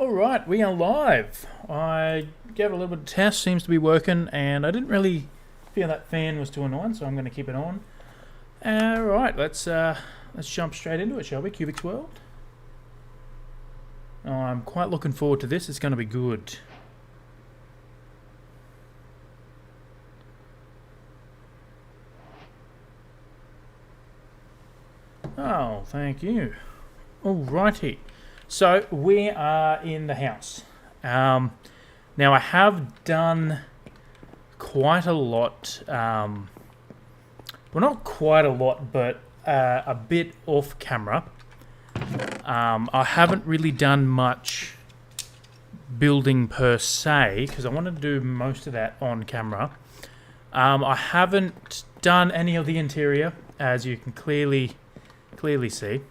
Alright, we are live. I gave it a little bit of test, seems to be working, and I didn't really feel that fan was too annoying, so I'm going to keep it on. Alright, let's jump straight into it, shall we? QBiX'S World. Oh, I'm quite looking forward to this, it's going to be good. Oh, thank you. Alrighty. So, we are in the house. Now, I have done quite a lot, well, not quite a lot, but a bit off camera. I haven't really done much building per se, because I wanted to do most of that on camera. I haven't done any of the interior, as you can clearly see.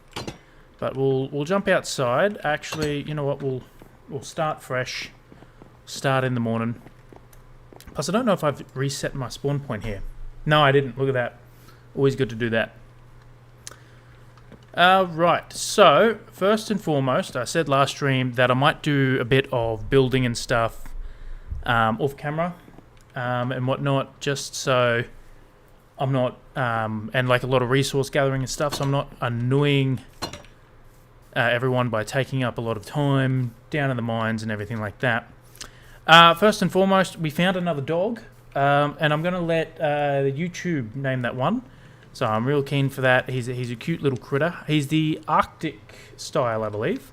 But we'll jump outside. Actually, you know what? We'll start fresh. Start in the morning. Plus, I don't know if I've reset my spawn point here. No, I didn't. Look at that. Always good to do that. Right. So, first and foremost, I said last stream that I might do a bit of building and stuff off camera and whatnot, just so I'm not and like a lot of resource gathering and stuff, so I'm not annoying everyone by taking up a lot of time down in the mines and everything like that. First and foremost, we found another dog, and I'm going to let the YouTube name that one. So I'm real keen for that. He's a cute little critter. He's the Arctic style, I believe.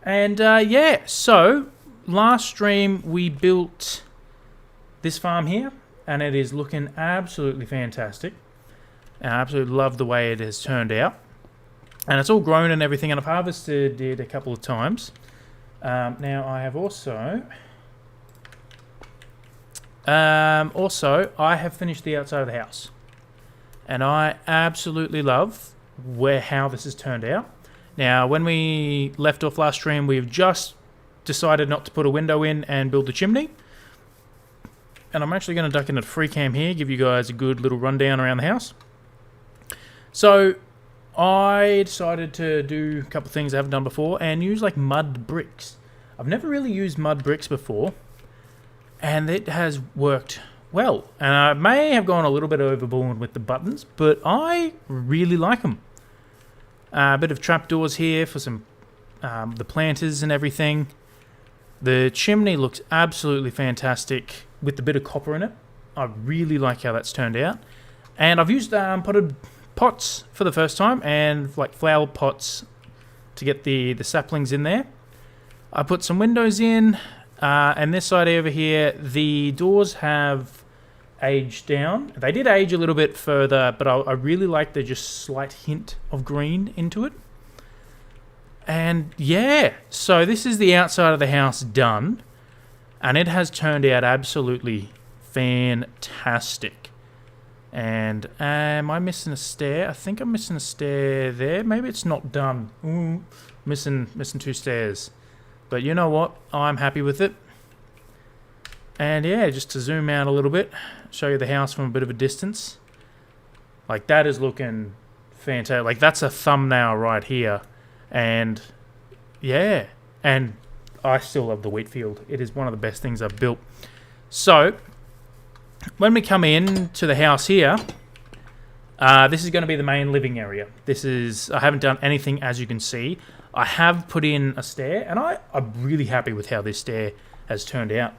And yeah, so last stream we built this farm here, and it is looking absolutely fantastic. I absolutely love the way it has turned out. And it's all grown and everything, and I've harvested it a couple of times. Now I have also I have finished the outside of the house, and I absolutely love how this has turned out. Now, when we left off last stream, we've just decided not to put a window in and build the chimney. And I'm actually going to duck into the free cam here, give you guys a good little rundown around the house. So I decided to do a couple of things I haven't done before and use like mud bricks. I've never really used mud bricks before, and it has worked well. And I may have gone a little bit overboard with the buttons, but I really like them. A bit of trapdoors here for some the planters and everything. The chimney looks absolutely fantastic with the bit of copper in it. I really like how that's turned out. And I've used potted pots for the first time, and like flower pots to get the saplings in there. I put some windows in, and this side over here, the doors have aged down. They did age a little bit further, but I really like the just slight hint of green into it. And yeah, so this is the outside of the house done, and it has turned out absolutely fantastic. And am I missing a stair? I think I'm missing a stair there. Maybe it's not done. Ooh, missing 2 stairs. But you know what? I'm happy with it. And yeah, just to zoom out a little bit, show you the house from a bit of a distance. Like, that is looking fantastic. Like, that's a thumbnail right here. And yeah, and I still love the wheat field. It is one of the best things I've built. So when we come in to the house here, this is going to be the main living area. I haven't done anything, as you can see. I have put in a stair, and I'm really happy with how this stair has turned out.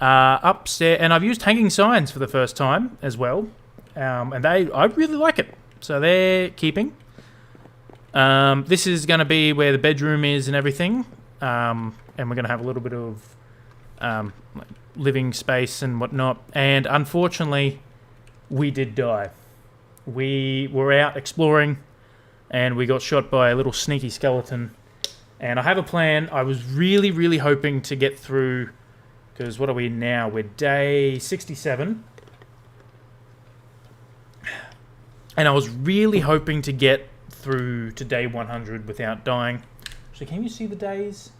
Upstairs, and I've used hanging signs for the first time as well, and I really like it. So they're keeping. This is going to be where the bedroom is and everything, and we're going to have a little bit of living space and whatnot. And unfortunately, we did die. We were out exploring, and we got shot by a little sneaky skeleton. And I have a plan. I was really, really hoping to get through, because what are we now? We're day 67. And I was really hoping to get through to day 100 without dying. So can you see the days?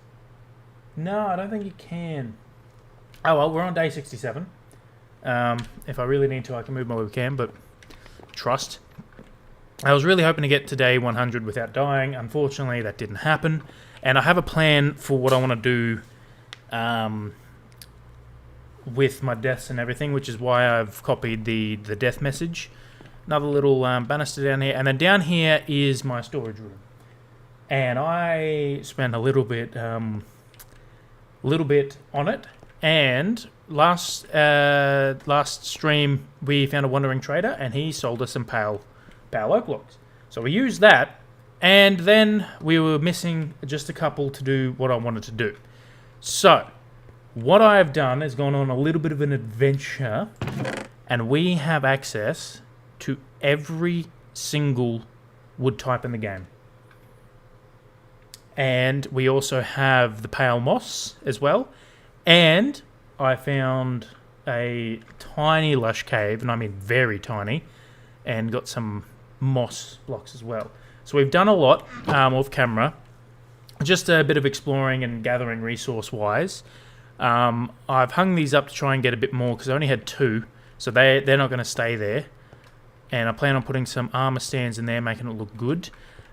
No, I don't think you can. Oh well, we're on day 67. If I really need to, I can move my webcam, but trust. I was really hoping to get to day 100 without dying. Unfortunately, that didn't happen. And I have a plan for what I want to do with my deaths and everything, which is why I've copied the death message. Another little banister down here. And then down here is my storage room. And I spent a little bit on it. And last stream, we found a wandering trader, and he sold us some pale oak blocks. So we used that, and then we were missing just a couple to do what I wanted to do. So what I have done is gone on a little bit of an adventure, and we have access to every single wood type in the game. And we also have the pale moss as well. And I found a tiny lush cave, and I mean very tiny, and got some moss blocks as well. So we've done a lot off camera. Just a bit of exploring and gathering resource-wise. I've hung these up to try and get a bit more, because I only had 2, so they're not going to stay there. And I plan on putting some armor stands in there, making it look good.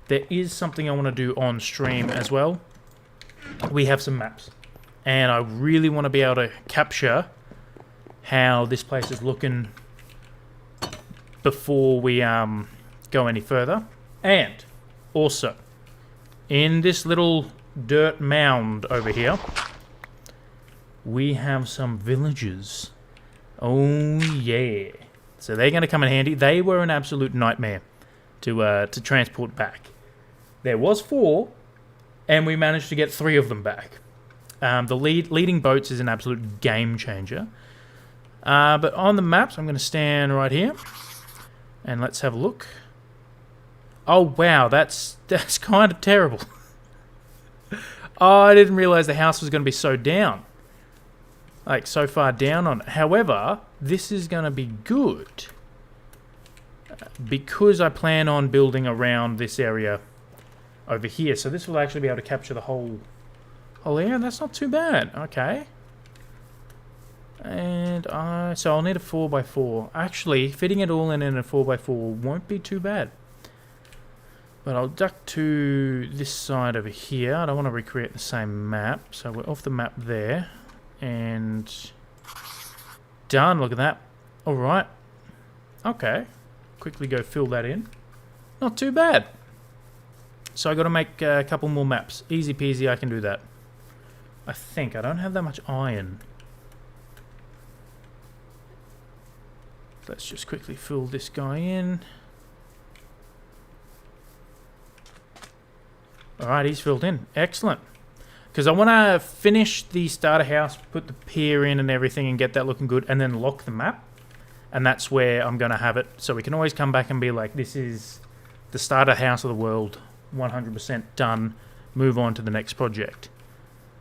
There is something I want to do on stream as well. We have some maps. And I really want to be able to capture how this place is looking before we go any further. And also, in this little dirt mound over here, we have some villagers. Oh yeah. So they're going to come in handy. They were an absolute nightmare to transport back. There was 4, and we managed to get 3 of them back. The leading boats is an absolute game changer. But on the maps, I'm going to stand right here, and let's have a look. Oh wow, that's kind of terrible. Oh, I didn't realize the house was going to be so down. Like, so far down on it. However, this is going to be good, because I plan on building around this area over here. So this will actually be able to capture the whole area. That's not too bad. Okay. And so I'll need a 4x4. Actually, fitting it all in a 4x4 won't be too bad. But I'll duck to this side over here. I don't want to recreate the same map. So we're off the map there. And done. Look at that. Alright. Okay. Quickly go fill that in. Not too bad. So I got to make a couple more maps. Easy peasy, I can do that. I think. I don't have that much iron. Let's just quickly fill this guy in. Alright, he's filled in. Excellent. Because I want to finish the starter house, put the pier in and everything, and get that looking good, and then lock the map. And that's where I'm going to have it. So we can always come back and be like, this is the starter house of the world. 100% done. Move on to the next project.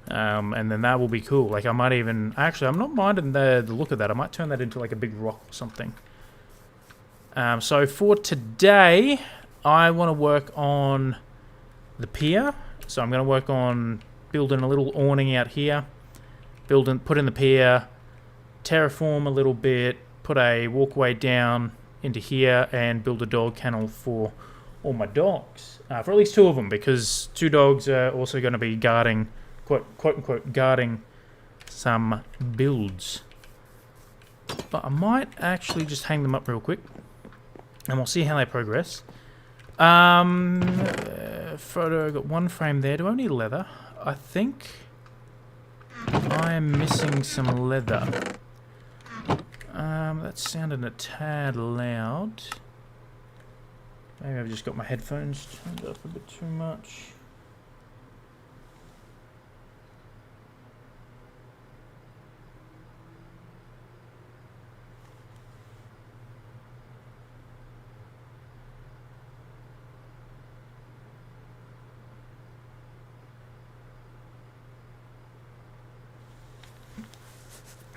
And then that will be cool. Like, I might even... Actually, I'm not minding the look of that. I might turn that into like a big rock or something. So for today, I want to work on the pier. So I'm going to work on building a little awning out here. Put in the pier. Terraform a little bit. Put a walkway down into here. And build a dog kennel for all my dogs. For at least 2 of them. Because 2 dogs are also going to be guarding... quote-unquote guarding some builds. But I might actually just hang them up real quick, and we'll see how they progress. Photo, got 1 frame there. Do I need leather? I think I am missing some leather. That sounded a tad loud. Maybe I've just got my headphones turned up a bit too much.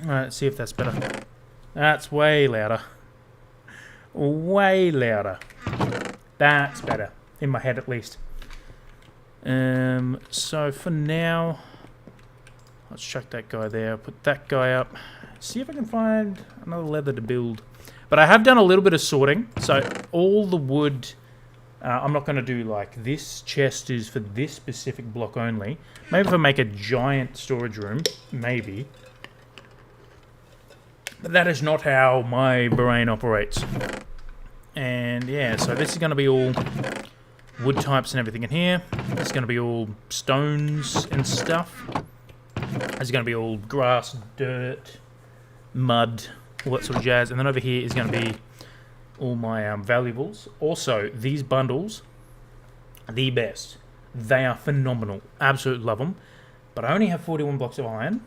Alright, let's see if that's better. That's way louder. Way louder. That's better. In my head, at least. So for now, let's chuck that guy there. Put that guy up. See if I can find another leather to build. But I have done a little bit of sorting. So all the wood I'm not going to do like this chest is for this specific block only. Maybe if I make a giant storage room, maybe. But that is not how my brain operates. And yeah, so this is going to be all wood types and everything in here. It's going to be all stones and stuff. It's going to be all grass, dirt, mud, all that sort of jazz. And then over here is going to be all my valuables. Also, these bundles are the best. They are phenomenal. Absolutely love them. But I only have 41 blocks of iron.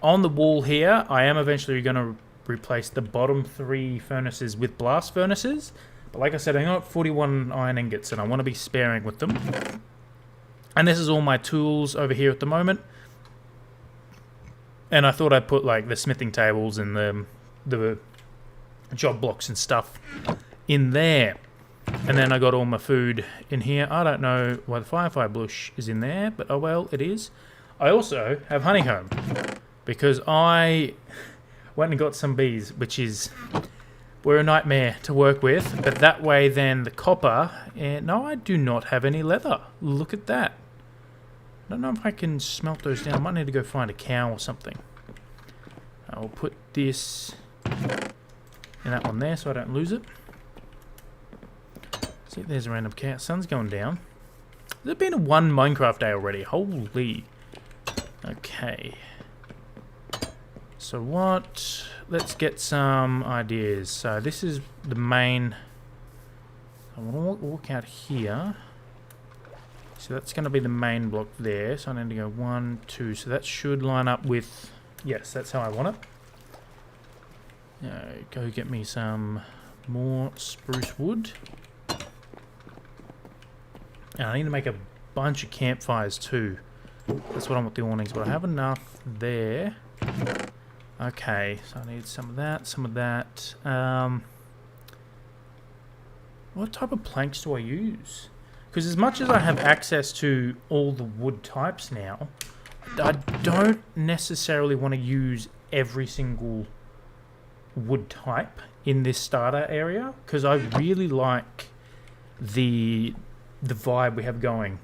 On the wall here, I am eventually going to replace the bottom 3 furnaces with blast furnaces. But like I said, I got 41 iron ingots and I want to be sparing with them. And this is all my tools over here at the moment. And I thought I'd put like the smithing tables and the job blocks and stuff in there. And then I got all my food in here. I don't know why the firefly bush is in there, but oh well, it is. I also have honeycomb because I went and got some bees, which were a nightmare to work with. But that way then the copper, and no, I do not have any leather. Look at that. I don't know if I can smelt those down. I might need to go find a cow or something. I'll put this in that one there so I don't lose it. See, there's a random cow. Sun's going down. Has it been a 1 Minecraft day already? Holy. Okay. So what? Let's get some ideas. So this is the main. I want to walk out here. So that's going to be the main block there. So I need to go 1, 2. So that should line up with. Yes, that's how I want it. Go get me some more spruce wood. And I need to make a bunch of campfires too. That's what I want the awnings, but I have enough there. Okay, so I need some of that, some of that. What type of planks do I use? Because as much as I have access to all the wood types now, I don't necessarily want to use every single wood type in this starter area, because I really like the vibe we have going.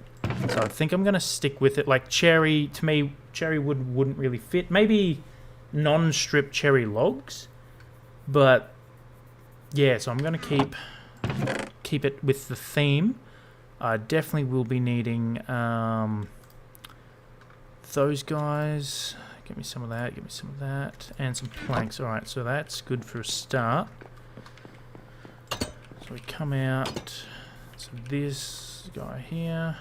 So I think I'm going to stick with it. Like cherry, to me, cherry wood wouldn't really fit. Maybe non-strip cherry logs, but yeah, so I'm going to keep it with the theme. I definitely will be needing those guys. Give me some of that, give me some of that, and some planks. Alright, so that's good for a start. So we come out, so this guy here.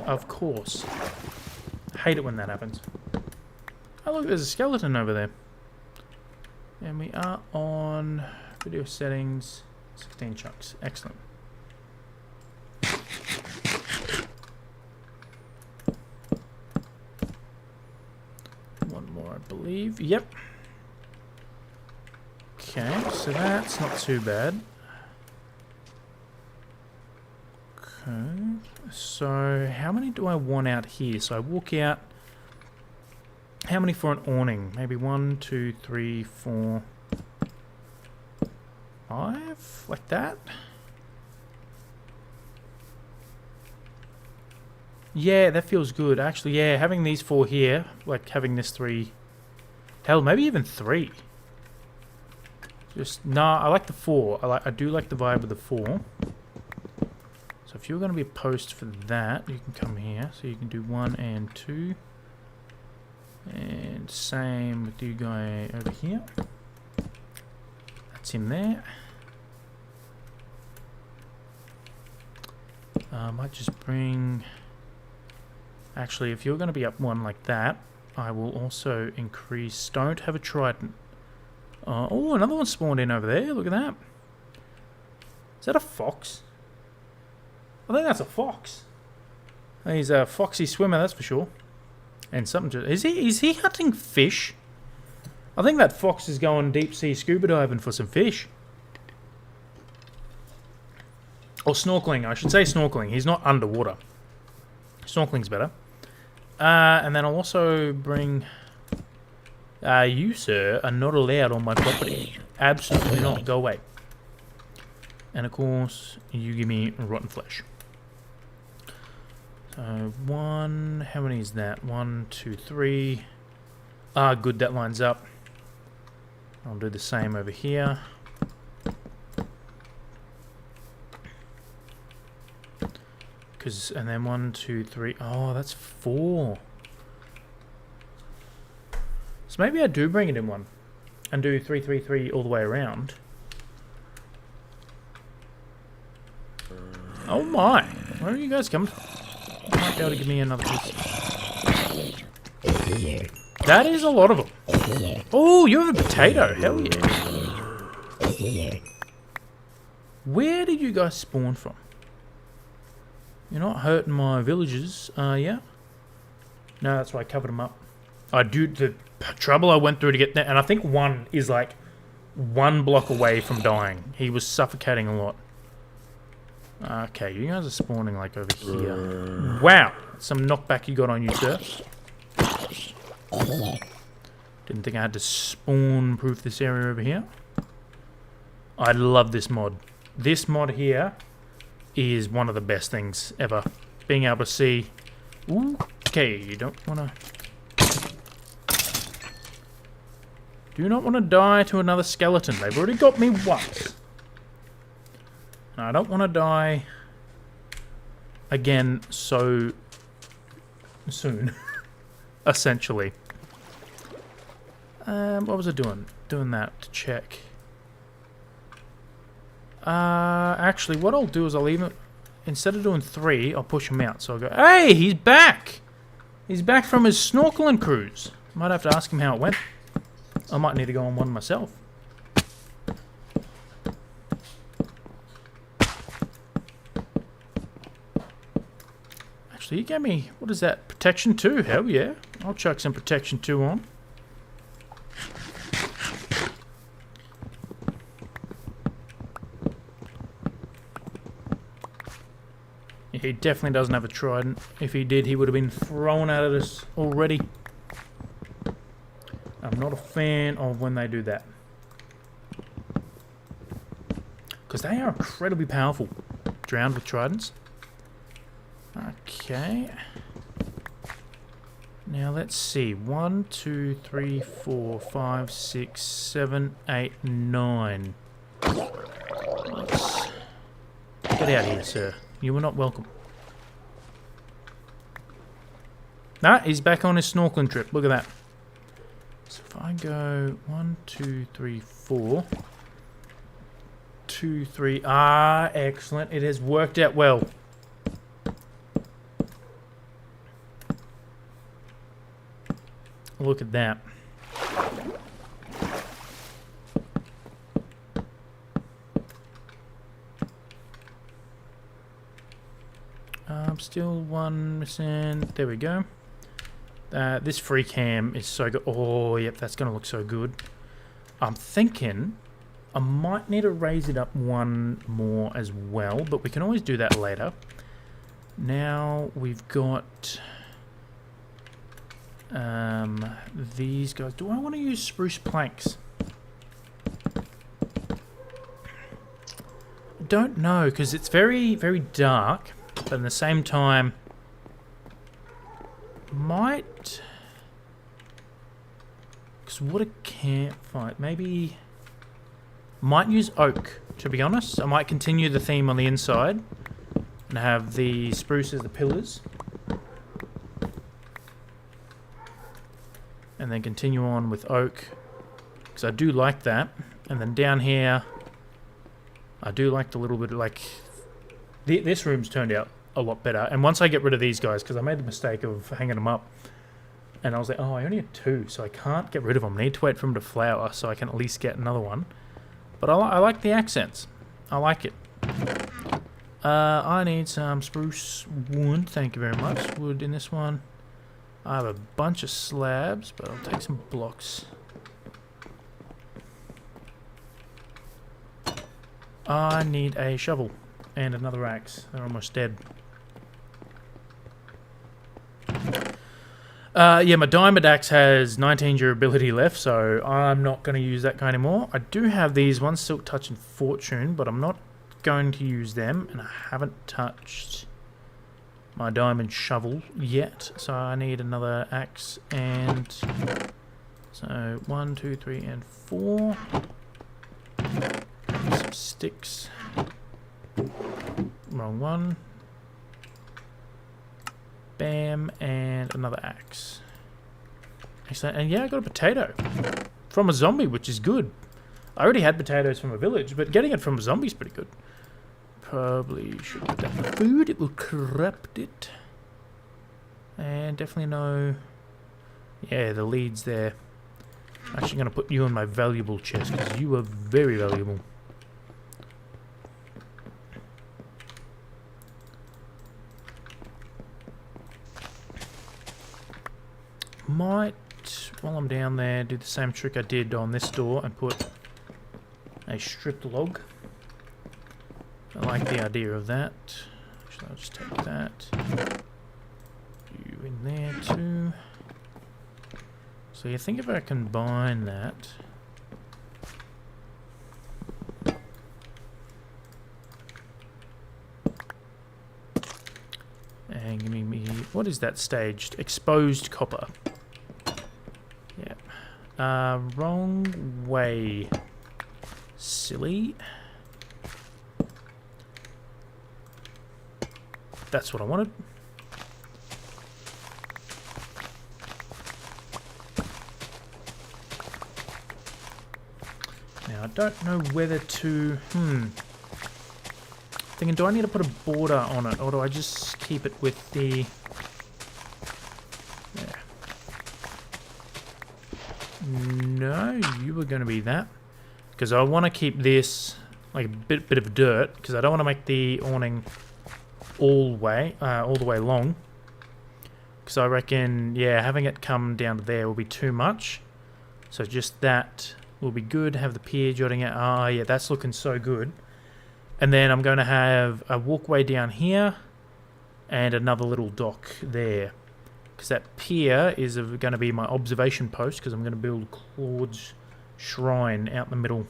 Of course. Hate it when that happens. Oh look, there's a skeleton over there. And we are on video settings, 16 chunks. Excellent. One more, I believe. Yep. Okay, so that's not too bad. Okay, so how many do I want out here? So I walk out. How many for an awning? Maybe 1, 2, 3, 4, 5? Like that? Yeah, that feels good. Actually, yeah, having these 4 here, like having this 3. Hell, maybe even 3. Just, nah, I like the 4. I do like the vibe of the 4. So if you're going to be a post for that, you can come here. So you can do 1 and 2. And same with you guy over here. That's him there. I might just bring... Actually, if you're going to be up 1 like that, I will also increase... Don't have a trident. Oh, another one spawned in over there. Look at that. Is that a fox? I think that's a fox. He's a foxy swimmer, that's for sure. And something to... Is he hunting fish? I think that fox is going deep sea scuba diving for some fish. Or snorkeling. I should say snorkeling. He's not underwater. Snorkeling's better. And then I'll also bring You, sir, are not allowed on my property. Absolutely not. Go away. And of course, you give me rotten flesh. So, one... How many is that? 1, 2, 3... Ah, good, that lines up. I'll do the same over here. And then 1, 2, 3... Oh, that's 4. So maybe I do bring it in one. And do 3, 3, 3 all the way around. Oh my! Where are you guys coming from? You might be able to give me another piece. That is a lot of them. Oh, you have a potato. Hell yeah. Where did you guys spawn from? You're not hurting my villagers, yeah? No, that's why I covered them up. I do the trouble I went through to get there, and I think one is like 1 block away from dying. He was suffocating a lot. Okay, you guys are spawning like over here. Wow, some knockback you got on you, sir. Didn't think I had to spawn-proof this area over here. I love this mod. This mod here is one of the best things ever. Being able to see... Ooh, okay, you don't want to... Do not want to die to another skeleton. They've already got me once. I don't want to die again so soon, essentially. What was I doing? Doing that to check. Actually, what I'll do is I'll even... Instead of doing 3, I'll push him out. So I'll go, hey, he's back! He's back from his snorkeling cruise. Might have to ask him how it went. I might need to go on one myself. Actually, you gave me... What is that? Protection 2? Hell yeah. I'll chuck some Protection 2 on. He definitely doesn't have a trident. If he did, he would have been thrown at us already. I'm not a fan of when they do that. Because they are incredibly powerful. Drowned with tridents. Okay. Now let's see. 1, 2, 3, 4, 5, 6, 7, 8, 9. Let's... Get out of here, sir. You were not welcome. Nah, he's back on his snorkeling trip. Look at that. So if I go 1, 2, 3, 4. 2, 3. Ah, excellent. It has worked out well. Look at that. Still 1%. There we go. This free cam is so good. Oh, yep, that's going to look so good. I'm thinking I might need to raise it up 1 more as well, but we can always do that later. Now we've got these guys. Do I want to use spruce planks? I don't know, because it's very, very dark. But at the same time, might... Because what a campfire. Maybe... Might use oak, to be honest. I might continue the theme on the inside. And have the spruce as the pillars. And then continue on with oak. Because I do like that. And then down here, I do like the little bit of like... This room's turned out a lot better. And once I get rid of these guys, because I made the mistake of hanging them up, and I was like, oh, I only have 2, so I can't get rid of them. I need to wait for them to flower so I can at least get another one. But I like the accents. I like it. I need some spruce wood. Thank you very much. Wood in this one. I have a bunch of slabs, but I'll take some blocks. I need a shovel. And another axe. They're almost dead. Yeah, my diamond axe has 19 durability left, so I'm not going to use that guy anymore. I do have these ones, Silk Touch and Fortune, but I'm not going to use them, and I haven't touched my diamond shovel yet, so I need another axe. And so 1, 2, 3, and 4. Some sticks. Wrong one. Bam, and another axe. Excellent. And yeah, I got a potato from a zombie, which is good. I already had potatoes from a village, but getting it from a zombie is pretty good. Probably should put that in the food. It will corrupt it. And definitely no... Yeah, the leads there. I'm actually going to put you in my valuable chest, because you are very valuable. Might, while I'm down there, do the same trick I did on this door and put a stripped log. I like the idea of that. Actually, I'll just take that. You in there too. So you think if I combine that... And give me... What is that staged? Exposed copper. Yeah. Wrong way. Silly. That's what I wanted. Now, I don't know whether to... Thinking, do I need to put a border on it, or do I just keep it with the... Yeah. No, you were going to be that. Because I want to keep this like a bit of dirt, because I don't want to make the awning all the way long. Because I reckon, yeah, having it come down to there will be too much. So just that will be good. Have the pier jutting out. Ah, yeah, that's looking so good. And then I'm going to have a walkway down here and another little dock there. Because that pier is going to be my observation post, because I'm going to build Claude's shrine out in the middle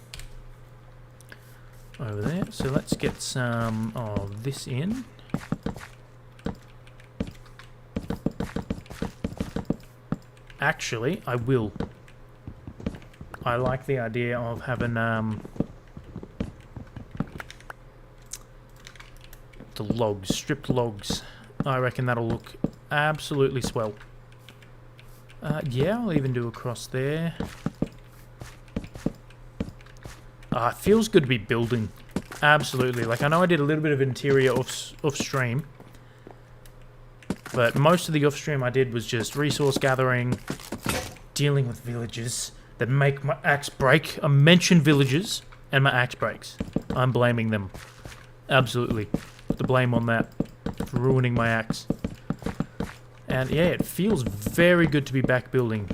over there. So let's get some of this in. Actually, I will. I like the idea of having the logs, stripped logs. I reckon that'll look absolutely swell. Yeah, I'll even do across there. It feels good to be building. Absolutely. Like, I know I did a little bit of interior off stream, but most of the off stream I did was just resource gathering, dealing with villagers that make my axe break. I mentioned villagers and my axe breaks. I'm blaming them. Absolutely. Put the blame on that for ruining my axe. And yeah, it feels very good to be back building.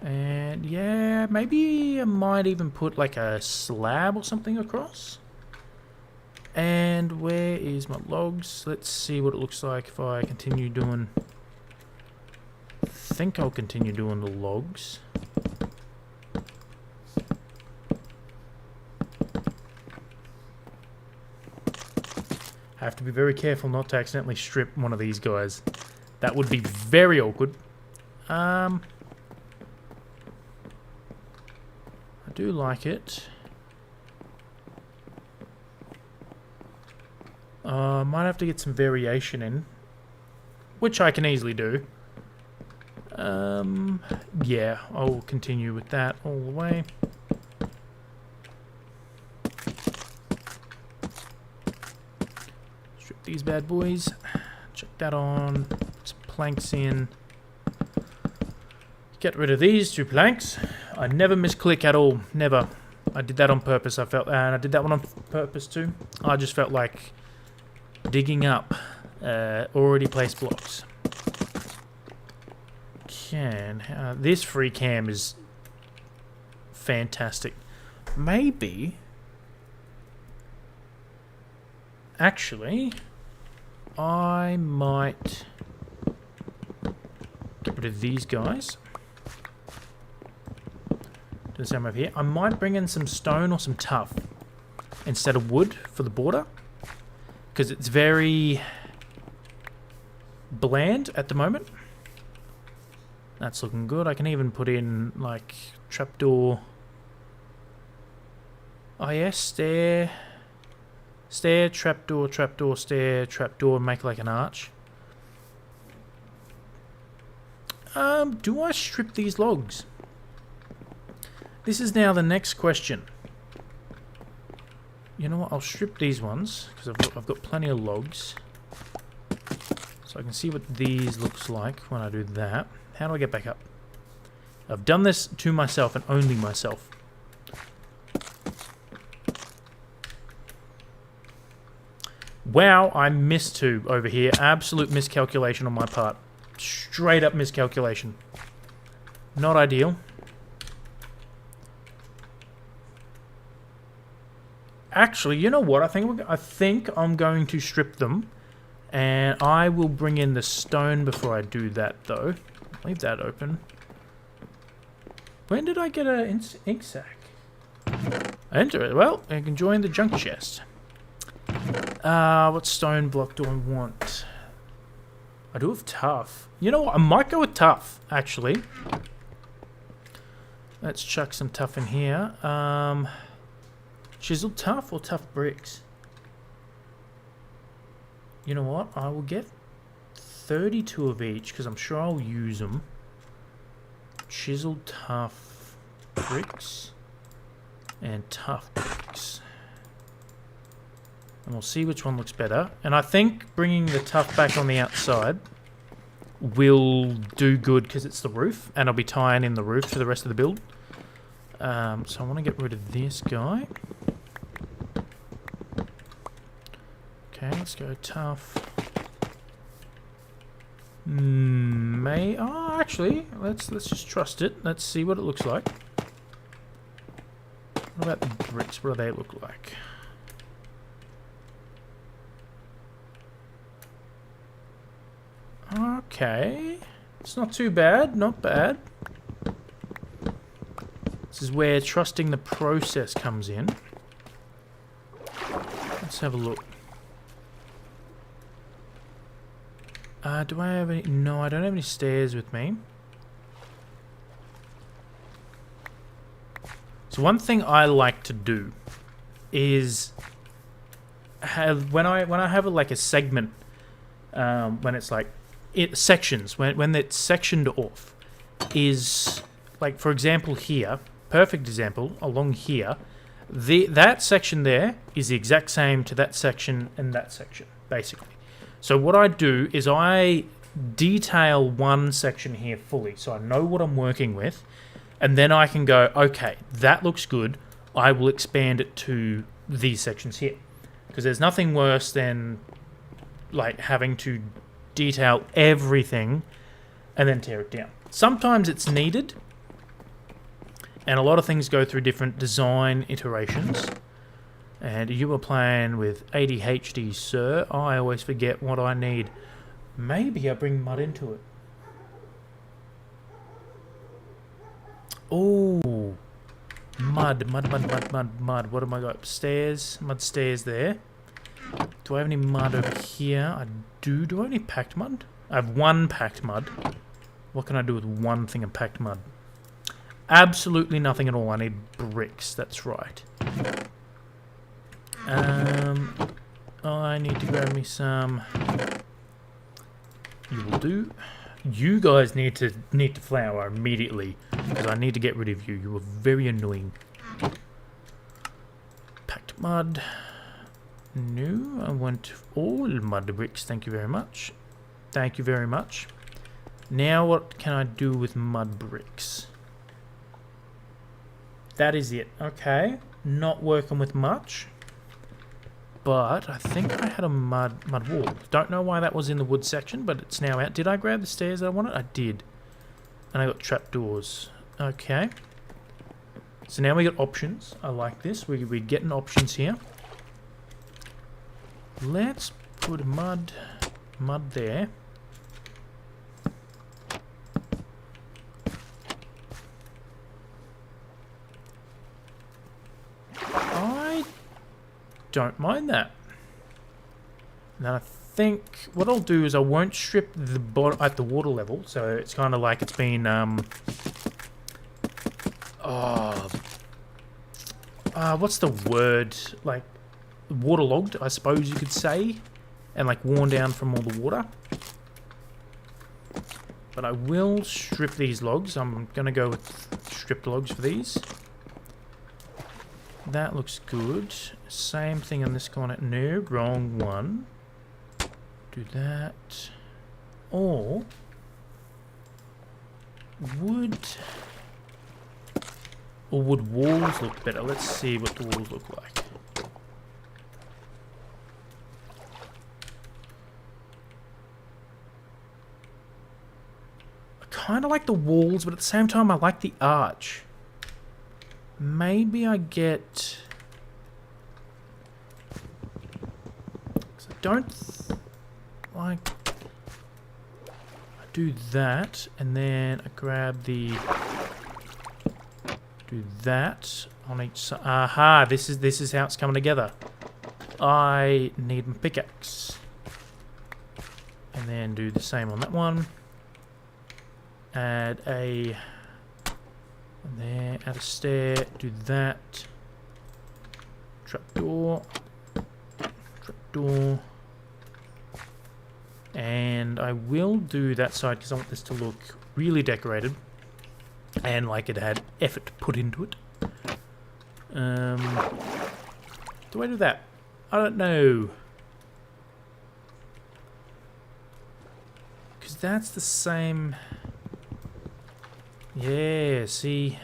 And yeah, maybe I might even put like a slab or something across. And where is my logs? Let's see what it looks like if I continue doing... I think I'll continue doing the logs. I have to be very careful not to accidentally strip one of these guys. That would be very awkward. I do like it. Might have to get some variation in, which I can easily do. Yeah, I'll continue with that all the way. Strip these bad boys. Check that on. Put some planks in. Get rid of these 2 planks. I never misclick at all. Never. I did that on purpose. I felt, and I did that one on purpose too. I just felt like digging up already placed blocks. This free cam is fantastic. Maybe, actually, I might rid of these guys. Do the same over here. I might bring in some stone or some tuff instead of wood for the border, because it's very bland at the moment. That's looking good. I can even put in like trapdoor. Oh yes, stair, trapdoor, stair, trapdoor, make like an arch. Do I strip these logs? This is now the next question. You know what? I'll strip these ones because I've got plenty of logs, so I can see what these looks like when I do that. How do I get back up? I've done this to myself and only myself. Wow, I missed two over here. Absolute miscalculation on my part. Straight up miscalculation. Not ideal. Actually, you know what? I think I'm going to strip them, and I will bring in the stone before I do that, though. Leave that open. When did I get an ink sack? Enter it. Well, I can join the junk chest. What stone block do I want? I do have tough. You know what? I might go with tough, actually. Let's chuck some tough in here. Chisel tough or tough bricks? You know what? I will get 32 of each because I'm sure I'll use them. Chisel tough bricks and tough bricks. And we'll see which one looks better. And I think bringing the tough back on the outside will do good because it's the roof, and I'll be tying in the roof to the rest of the build. So I want to get rid of this guy. Okay, let's go tough. Actually, let's just trust it. Let's see what it looks like. What about the bricks? What do they look like? Okay, it's not too bad, not bad. This is where trusting the process comes in. Let's have a look. Do I have any? No, I don't have any stairs with me. So one thing I like to do is have when I have like a segment, when it's like sections, when it's sectioned off, is like, for example here, perfect example, along here, that section there is the exact same to that section and that section, basically. So what I do is I detail one section here fully, so I know what I'm working with, and then I can go, okay, that looks good, I will expand it to these sections here. Because there's nothing worse than like having to detail everything and then tear it down. Sometimes it's needed, and a lot of things go through different design iterations. And you were playing with ADHD, sir. I always forget what I need. Maybe I bring mud into it. Oh, mud. What am I got? Upstairs, mud stairs there. Do I have any mud over here? I do. Do I have any packed mud? I have one packed mud. What can I do with one thing of packed mud? Absolutely nothing at all. I need bricks. That's right. I need to grab me some. You will do. You guys need to flower immediately because I need to get rid of you. You are very annoying. Packed mud. No, I want all mud bricks. Thank you very much. Thank you very much. Now what can I do with mud bricks? That is it. Okay. Not working with much. But I think I had a mud wall. Don't know why that was in the wood section, but it's now out. Did I grab the stairs that I wanted? I did. And I got trapdoors. Okay. So now we got options. I like this. We're getting options here. Let's put mud there. don't mind that. And then I think what I'll do is I won't strip the bottom at the water level, so it's kind of like it's been what's the word, like waterlogged, I suppose you could say, and like worn down from all the water. But I will strip these logs. I'm gonna go with stripped logs for these. That looks good. Same thing on this corner. No, wrong one. Do that. Or would walls look better? Let's see what the walls look like. I kind of like the walls, but at the same time I like the arch. Maybe I get... I don't like... I do that, and then I grab the... Do that on each side. Aha, this is how it's coming together. I need my pickaxe. And then do the same on that one. Add a... And there, add a stair, do that. Trapdoor. Trapdoor. And I will do that side because I want this to look really decorated. And like it had effort put into it. Do I do that? I don't know. Because that's the same... Yeah, see,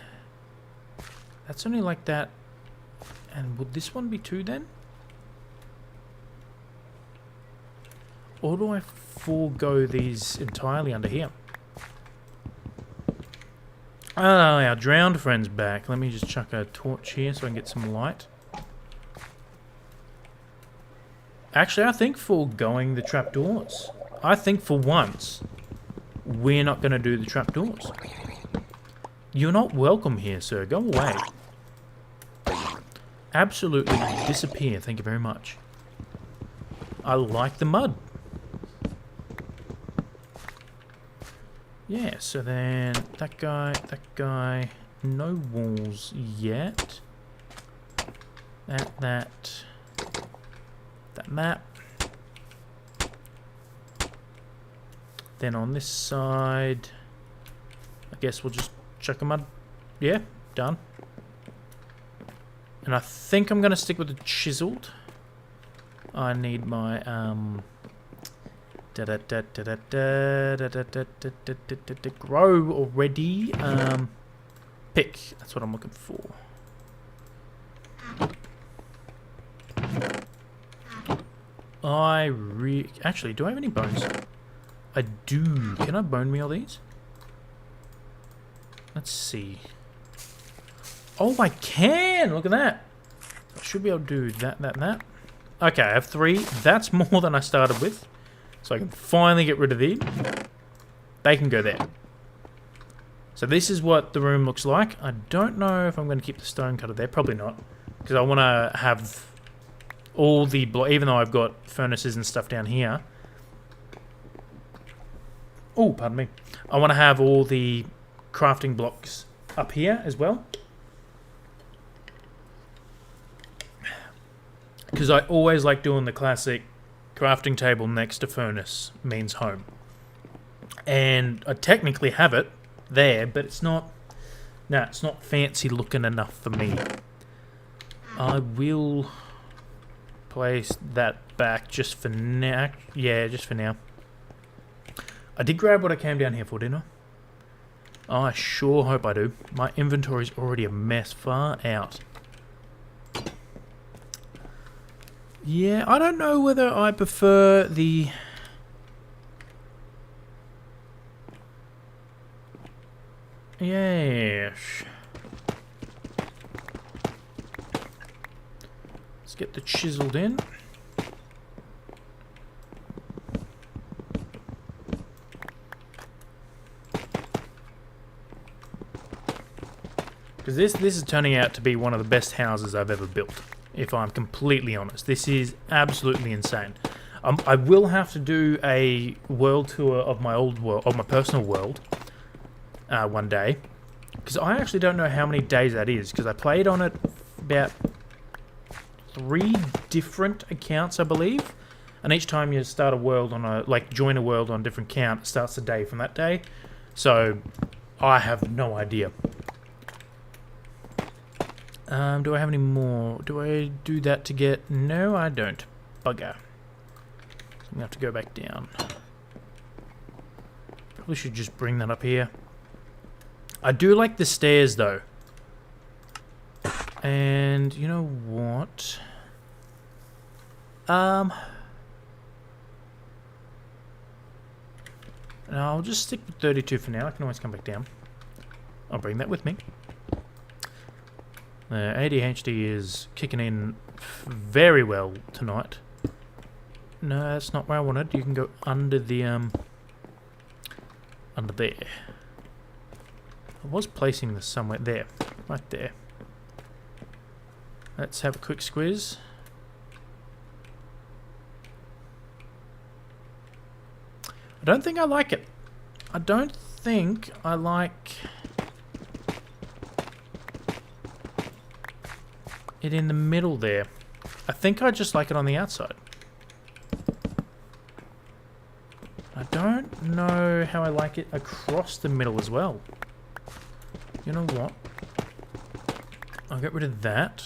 that's only like that. And would this one be 2 then? Or do I forego these entirely under here? Oh, our drowned friend's back. Let me just chuck a torch here so I can get some light. Actually, I think foregoing the trapdoors. I think for once, we're not going to do the trapdoors. You're not welcome here, sir. Go away. Absolutely disappear. Thank you very much. I like the mud. Yeah, so then that guy. No walls yet. That map. Then on this side, I guess we'll just chuck a mud. Yeah, done. And I think I'm gonna stick with the chiseled. I need my grow already. Pick. That's what I'm looking for. Actually, do I have any bones? I do. Can I bone meal these? Let's see. Oh, I can! Look at that. I should be able to do that. Okay, I have 3. That's more than I started with. So I can finally get rid of these. They can go there. So this is what the room looks like. I don't know if I'm going to keep the stone cutter there. Probably not. Because I want to have all the... Even though I've got furnaces and stuff down here. Oh, pardon me. I want to have all the crafting blocks up here as well. Because I always like doing the classic crafting table next to furnace means home. And I technically have it there, but it's not... No, it's not fancy looking enough for me. I will place that back just for now. Yeah, just for now. I did grab what I came down here for, didn't I? I sure hope I do. My inventory's already a mess far out. Yeah, I don't know whether I prefer the... Yes. Let's get the chiseled in. Because this is turning out to be one of the best houses I've ever built. if I'm completely honest. This is absolutely insane. I will have to do a world tour of my old world, of my personal world, one day, because I actually don't know how many days that is, because I played on it about 3 different accounts, I believe, and each time you start a world on a, like, join a world on a different count, it starts the day from that day. So I have no idea. Do I have any more? Do I do that to get? No, I don't. Bugger. I'm gonna have to go back down. Probably should just bring that up here. I do like the stairs though. And you know what? No, I'll just stick with 32 for now. I can always come back down. I'll bring that with me. ADHD is kicking in very well tonight. No, that's not where I wanted. You can go under the, under there. I was placing this somewhere there. Right there. Let's have a quick squiz. I don't think I like it. I don't think I like it in the middle there. I think I just like it on the outside. I don't know how I like it across the middle as well. You know what? I'll get rid of that.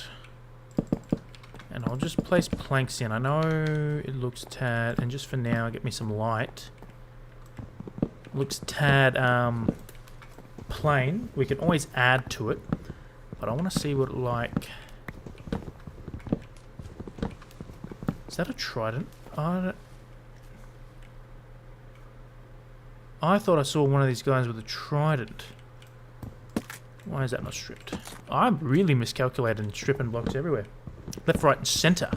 And I'll just place planks in. I know it looks tad, and just for now, get me some light. Looks tad plain. We can always add to it, but I want to see what it like. Is that a trident? I thought I saw one of these guys with a trident. Why is that not stripped? I'm really miscalculating stripping blocks everywhere. Left, right, and centre.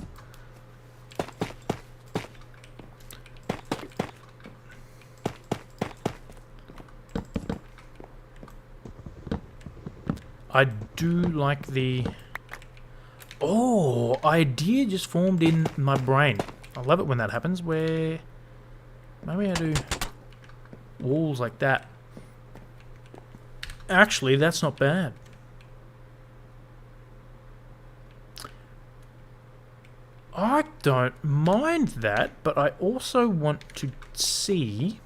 I do like the... Oh, idea just formed in my brain. I love it when that happens, where... Maybe I do walls like that. Actually, that's not bad. I don't mind that, but I also want to see...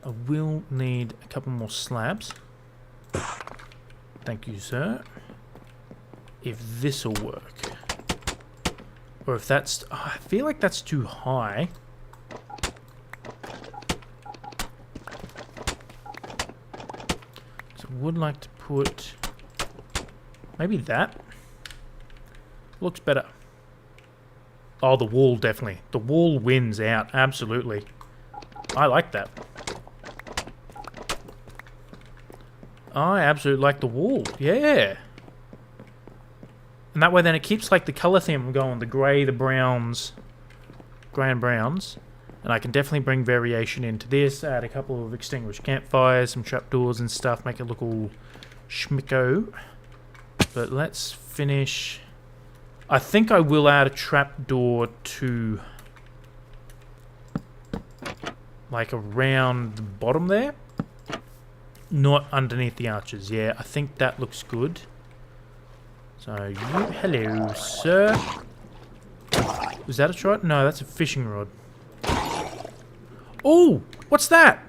I will need a couple more slabs. Thank you, sir. If this'll work. Or if that's... Oh, I feel like that's too high. So I would like to put... Maybe that. Looks better. Oh, the wall, definitely. The wall wins out, absolutely. I like that. I absolutely like the wall, yeah. And that way then it keeps like the colour theme going, the grey, the browns, grey and browns. And I can definitely bring variation into this, add a couple of extinguished campfires, some trapdoors and stuff, make it look all schmicko. But let's finish... I think I will add a trapdoor to... like around the bottom there. Not underneath the arches. Yeah, I think that looks good. So, you... Hello, sir. Was that a trident? No, that's a fishing rod. Oh! What's that?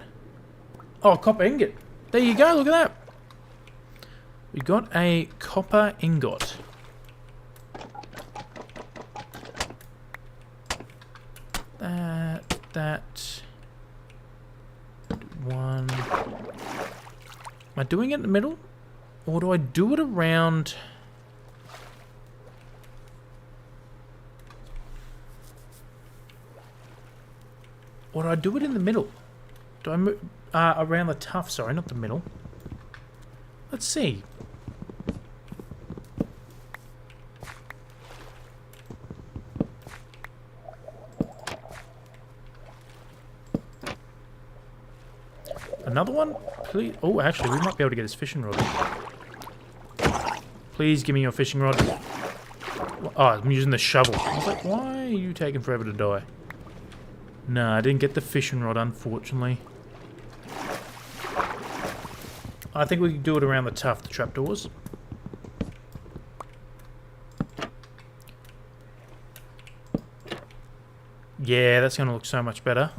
Oh, copper ingot. There you go, look at that. We got a copper ingot. That... One... Am I doing it in the middle? Or do I do it around... Or do I do it in the middle? Do I move... around the tuff, sorry, not the middle. Let's see. Another one? Please. Oh, actually, we might be able to get his fishing rod. Please give me your fishing rod. Oh, I'm using the shovel. I was like, why are you taking forever to die? No, I didn't get the fishing rod, unfortunately. I think we can do it around the trapdoors. Yeah, that's going to look so much better.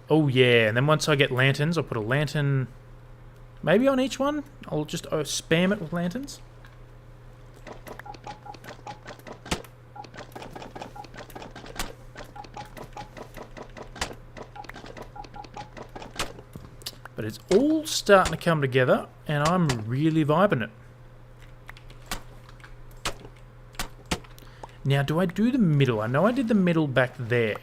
Oh yeah, and then once I get lanterns, I'll put a lantern maybe on each one. I'll just spam it with lanterns. But it's all starting to come together, and I'm really vibing it. Now, do I do the middle? I know I did the middle back there.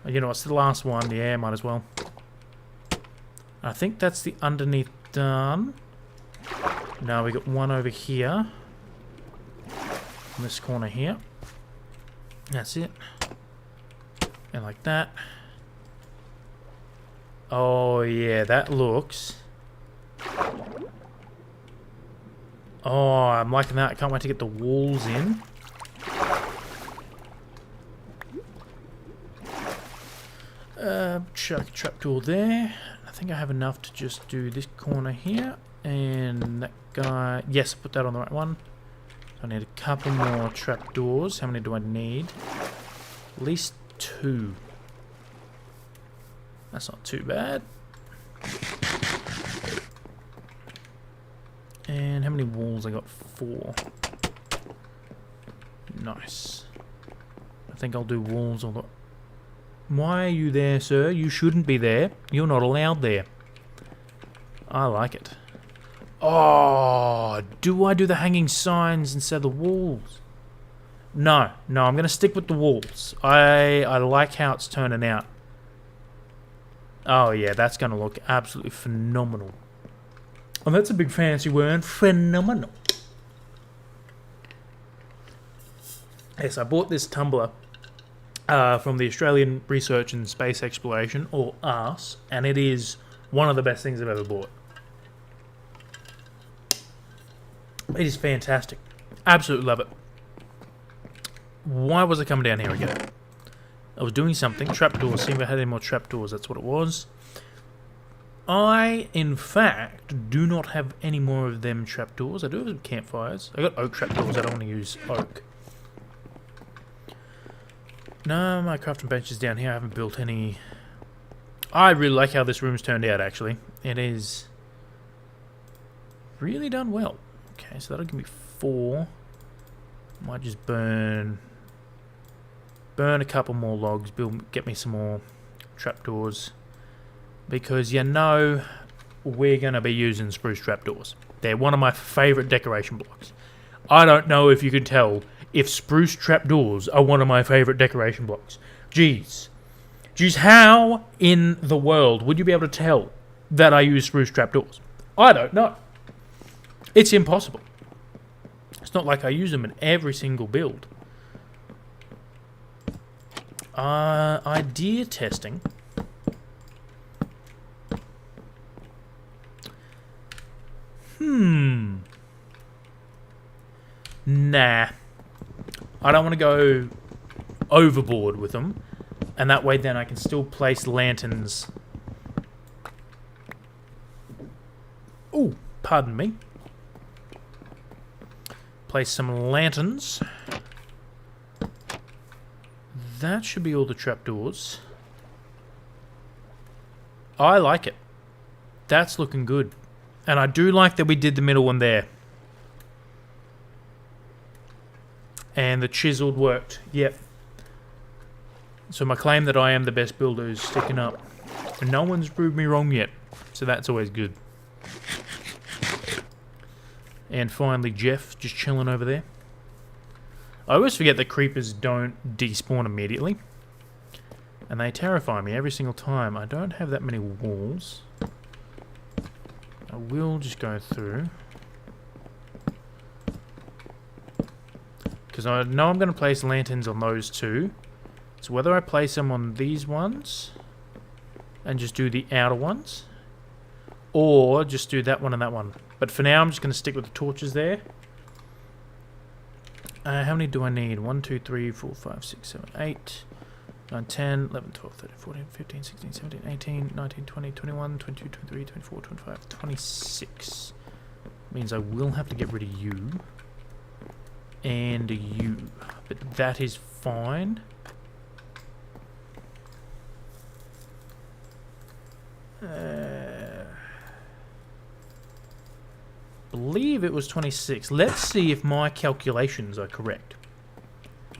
You know, it's the last one. Yeah, might as well. I think that's the underneath done. Now we got one over here. In this corner here. That's it. And like that. Oh, yeah, that looks... Oh, I'm liking that. I can't wait to get the walls in. Chuck a trapdoor there. I think I have enough to just do this corner here. And that guy... Yes, I put that on the right one. I need a couple more trapdoors. How many do I need? At least 2. That's not too bad. And how many walls? I got 4. Nice. I think I'll do walls on the... Why are you there, sir? You shouldn't be there. You're not allowed there. I like it. Oh, do I do the hanging signs instead of the walls? No, I'm going to stick with the walls. I like how it's turning out. Oh yeah, that's going to look absolutely phenomenal. Oh, that's a big fancy word. Phenomenal. Yes, I bought this tumbler from the Australian Research and Space Exploration, or ARS, and it is one of the best things I've ever bought. It is fantastic. Absolutely love it. Why was I coming down here again? I was doing something. Trapdoors. See if I had any more trapdoors. That's what it was. I, in fact, do not have any more of them trapdoors. I do have some campfires. I got oak trapdoors. I don't want to use oak. No, my crafting bench is down here. I haven't built any. I really like how this room's turned out, actually. It is really done well. Okay, so that'll give me 4. Might just burn a couple more logs, get me some more trapdoors, because you know we're going to be using spruce trapdoors. They're one of my favourite decoration blocks. I don't know if you can tell if spruce trapdoors are one of my favourite decoration blocks. Jeez, how in the world would you be able to tell that I use spruce trapdoors? I don't know. It's impossible. It's not like I use them in every single build. Idea testing. Nah. I don't want to go overboard with them. And that way then I can still place lanterns. Ooh, pardon me. Place some lanterns. That should be all the trapdoors. I like it. That's looking good. And I do like that we did the middle one there. And the chiseled worked. Yep. So my claim that I am the best builder is sticking up. And no one's proved me wrong yet. So that's always good. And finally Jeff, just chilling over there. I always forget that creepers don't despawn immediately. And they terrify me every single time. I don't have that many walls. I will just go through. Because I know I'm going to place lanterns on those 2. So whether I place them on these ones and just do the outer ones, or just do that one and that one. But for now, I'm just going to stick with the torches there. How many do I need? 1, 2, 3, 4, 5, 6, 7, 8, 9, 10, 11, 12, 13, 14, 15, 16, 17, 18, 19, 20, 21, 22, 23, 24, 25, 26. Means I will have to get rid of you. And you. But that is fine. Believe it was 26. Let's see if my calculations are correct.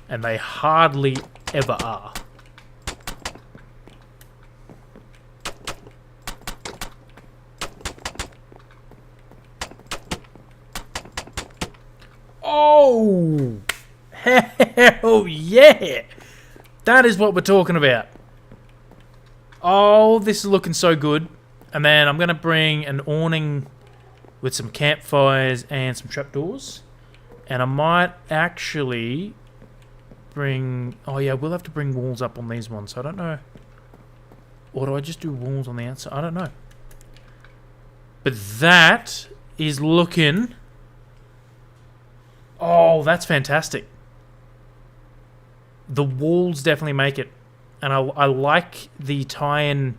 And they hardly ever are. Oh! Hell yeah! That is what we're talking about. Oh, this is looking so good. And then I'm going to bring an awning with some campfires and some trapdoors. And I might actually bring... Oh yeah, we'll have to bring walls up on these ones. So I don't know. Or do I just do walls on the outside? I don't know. But that is looking... Oh, that's fantastic. The walls definitely make it. And I like the tie-in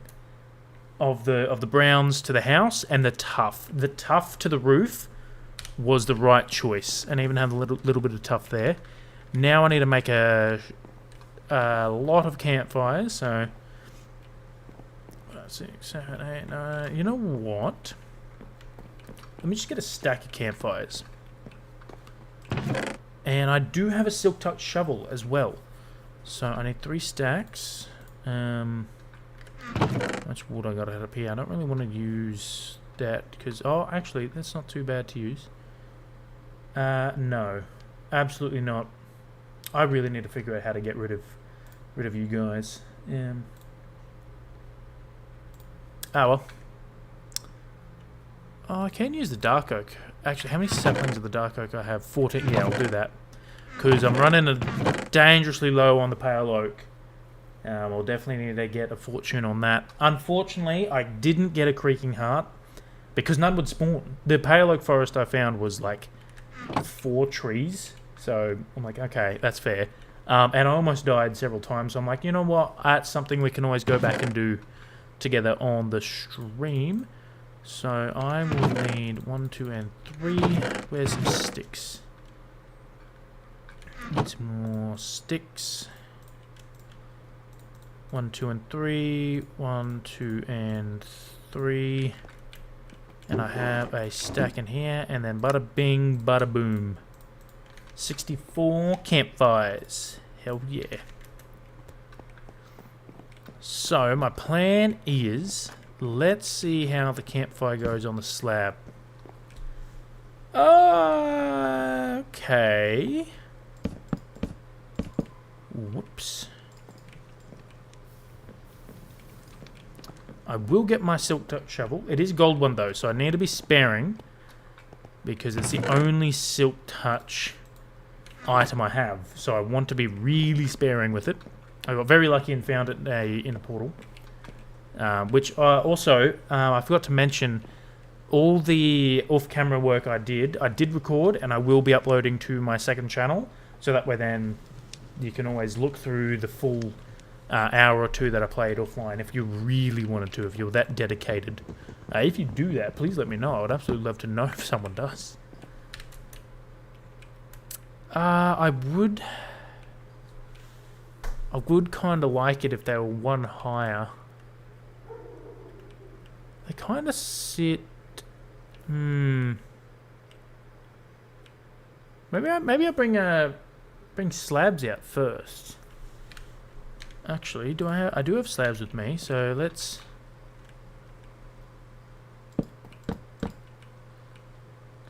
of the browns to the house and the tuff. The tuff to the roof was the right choice, and even have a little bit of tuff there. Now I need to make a lot of campfires. So 6, 7, 8, 9. You know what? Let me just get a stack of campfires. And I do have a silk touch shovel as well. So I need 3 stacks. How much wood I got up here? I don't really want to use that because... Oh, actually, that's not too bad to use. No. Absolutely not. I really need to figure out how to get rid of you guys. Oh, well. Oh, I can use the dark oak. Actually, how many saplings of the dark oak I have? 14. Yeah, I'll do that. Because I'm running dangerously low on the pale oak. I'll definitely need to get a fortune on that. Unfortunately, I didn't get a creaking heart because none would spawn. The pale oak forest I found was like 4 trees. So I'm like, okay, that's fair. And I almost died several times. So I'm like, you know what? That's something we can always go back and do together on the stream. So I will need 1, 2, and 3. Where's some sticks? Need some more sticks. 1, 2, and 3. 1, 2, and 3. And I have a stack in here. And then bada bing, bada boom. 64 campfires. Hell yeah. So my plan is... Let's see how the campfire goes on the slab. Okay. Whoops. I will get my silk touch shovel. It is a gold one though, so I need to be sparing because it's the only silk touch item I have. So I want to be really sparing with it. I got very lucky and found it in a portal. Which also, I forgot to mention, all the off-camera work I did record, and I will be uploading to my second channel, so that way then you can always look through the full hour or 2 that I played offline, if you really wanted to, if you're that dedicated. If you do that, please let me know. I would absolutely love to know if someone does. I would kind of like it if they were 1 higher. They kind of sit... Maybe I bring slabs out first. Actually, I do have slabs with me, so let's...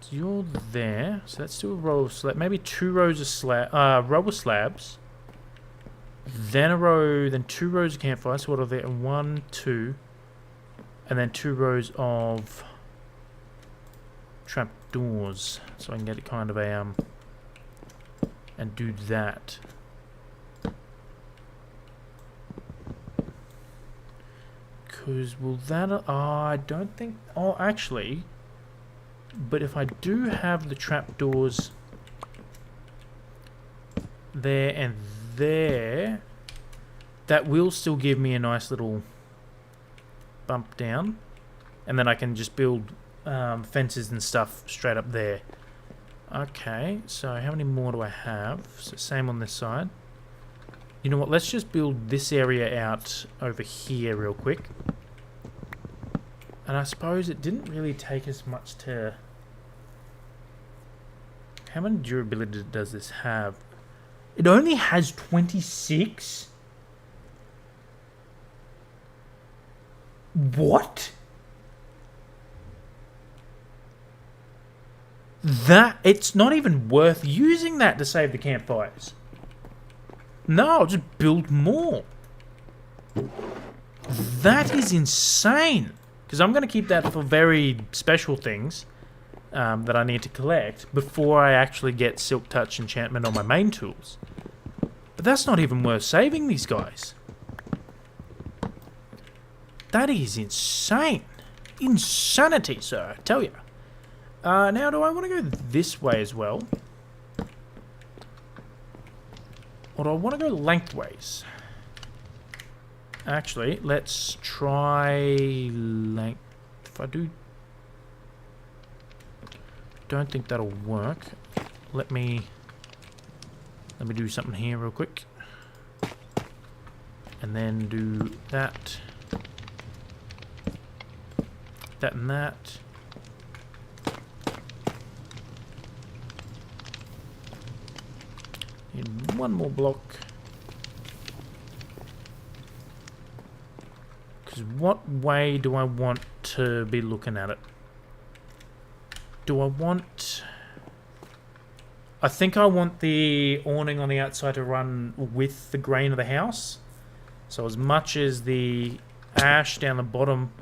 So you're there, so let's do a row of slabs. Maybe 2 rows of row of slabs. Then a row, then 2 rows of campfires. So what are there? 1, 2... And then 2 rows of trapdoors, so I can get it kind of a and do that. Because will that... Oh, I don't think... Oh, actually... But if I do have the trapdoors there and there, that will still give me a nice little bump down. And then I can just build fences and stuff straight up there. Okay, so how many more do I have? So same on this side. You know what, let's just build this area out over here real quick. And I suppose it didn't really take as much to... How many durability does this have? It only has 26? What? That... It's not even worth using that to save the campfires. No, I'll just build more. That is insane. Because I'm going to keep that for very special things that I need to collect before I actually get Silk Touch enchantment on my main tools. But that's not even worth saving these guys. That is insane. Insanity, sir, I tell you. Now, do I want to go this way as well? Or do I want to go lengthways? Actually, let's try length. If I do... Don't think that'll work. Let me do something here real quick. And then do that. That and that. Need one more block. Because what way do I want to be looking at it? Do I want... I think I want the awning on the outside to run with the grain of the house. So as much as the ash down the bottom,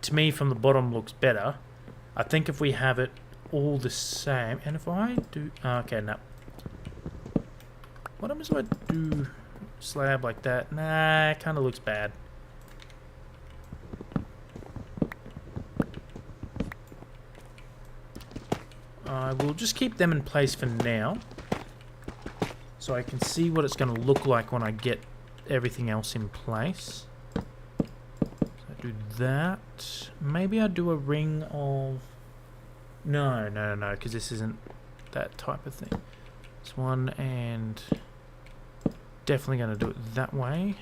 to me from the bottom looks better. I think if we have it all the same, and if I do... okay, no. What happens if I do slab like that? Nah, it kind of looks bad. I will just keep them in place for now, so I can see what it's going to look like when I get everything else in place. So I do that. Maybe I do a ring of... No, because this isn't that type of thing. This one, and definitely going to do it that way.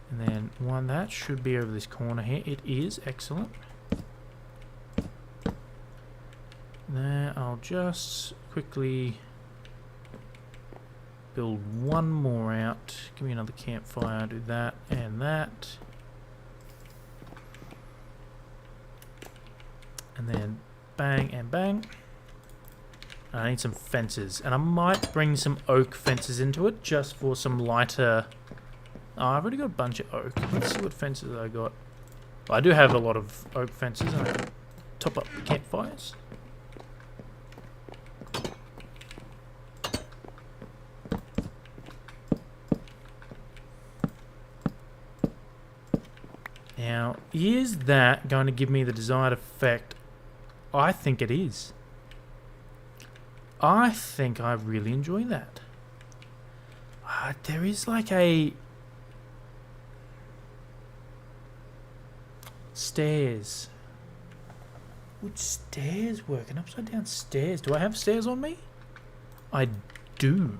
And then one that should be over this corner here. It is excellent. There, I'll just quickly build one more out. Give me another campfire, do that and that. And then bang and bang. I need some fences, and I might bring some oak fences into it just for some lighter... Oh, I've already got a bunch of oak. Let's see what fences I got. Well, I do have a lot of oak fences, and I can top up the campfires. Now, is that going to give me the desired effect? I think it is. I think I really enjoy that. There is like a... Stairs. Would stairs work? An upside down stairs. Do I have stairs on me? I do.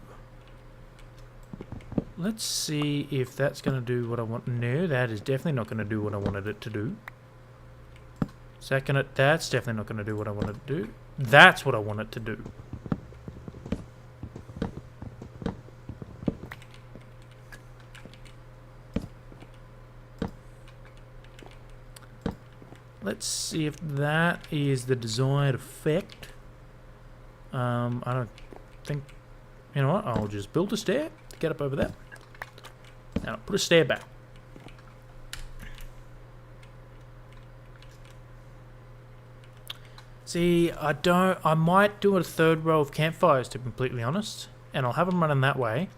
Let's see if that's going to do what I want. No, that is definitely not going to do what I wanted it to do. Second, that's definitely not going to do what I wanted it to do. That's what I want it to do. Let's see if that is the desired effect. I don't think... You know what? I'll just build a stair to get up over there. Now, put a stair back. See, I might do a third row of campfires, to be completely honest. And I'll have them running that way.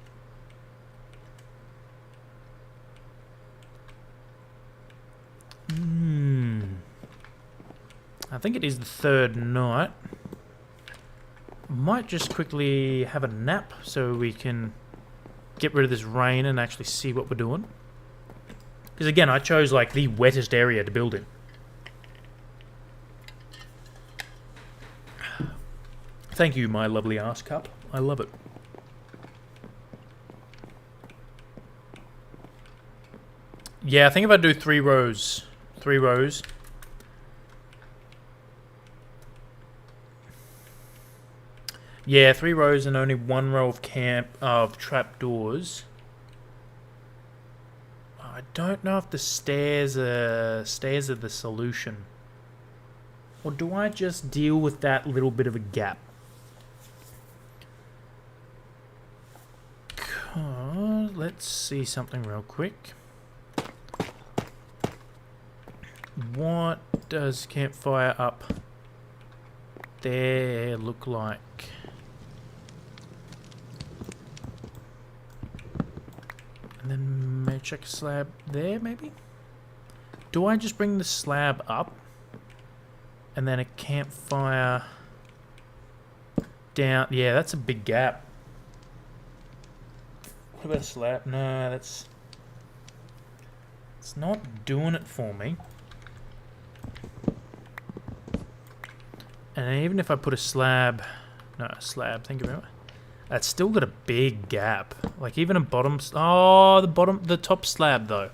I think it is the third night. Might just quickly have a nap so we can get rid of this rain and actually see what we're doing. Because again, I chose like the wettest area to build in. Thank you, my lovely ass cup. I love it. Yeah, I think if I do 3 rows. 3 rows. Yeah, 3 rows and only 1 row of trapdoors. I don't know if the stairs are the solution. Or do I just deal with that little bit of a gap? Let's see something real quick. What does campfire up there look like? And then maybe check a slab there, maybe? Do I just bring the slab up? And then a campfire down? Yeah, that's a big gap. What about a slab? No, that's... It's not doing it for me. And even if I put a slab... No, a slab, think about it. That's still got a big gap. Like even a bottom... Oh, the top slab though.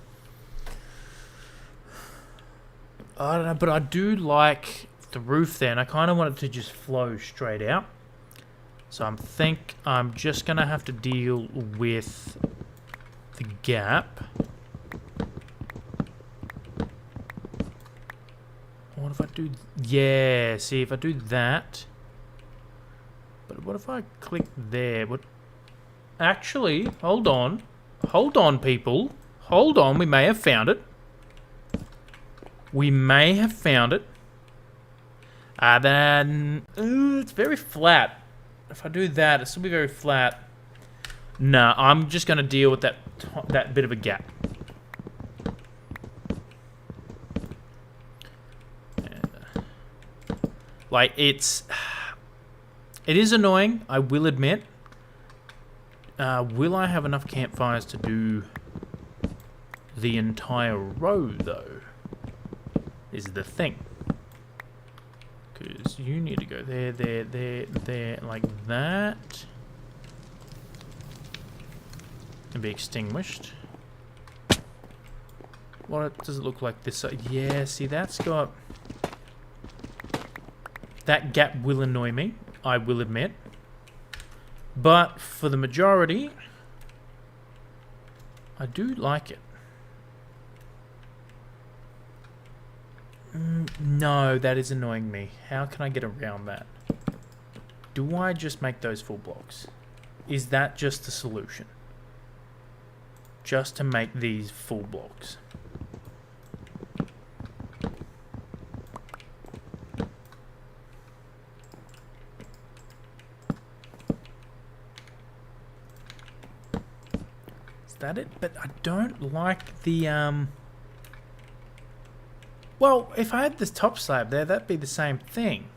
I don't know, but I do like the roof there, and I kind of want it to just flow straight out. So I think I'm just going to have to deal with the gap. What if I do... Yeah, see, if I do that... But what if I click there? What? Actually, hold on. Hold on, people. Hold on, we may have found it. We may have found it. Then... it's very flat. If I do that, it'll still be very flat. Nah, I'm just going to deal with that bit of a gap. Like, it is annoying, I will admit. Will I have enough campfires to do the entire row, though? Is the thing. Because you need to go there, there, there, there, like that. And be extinguished. What does it look like this side? Yeah, see, that's got... That gap will annoy me, I will admit. But for the majority, I do like it. No, that is annoying me. How can I get around that? Do I just make those full blocks? Is that just the solution? Just to make these full blocks? Is that it? But I don't like the well, if I had this top slab there, that'd be the same thing.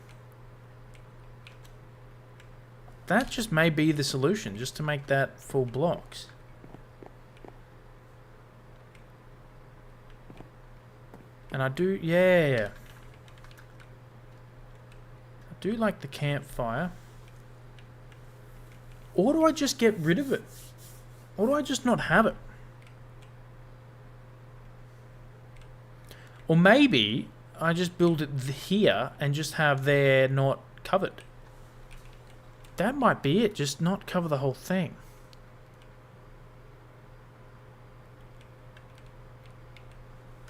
That just may be the solution, just to make that full blocks. And I do, yeah. I do like the campfire. Or do I just get rid of it? Or do I just not have it? Or maybe I just build it here and just have there not covered. That might be it, just not cover the whole thing.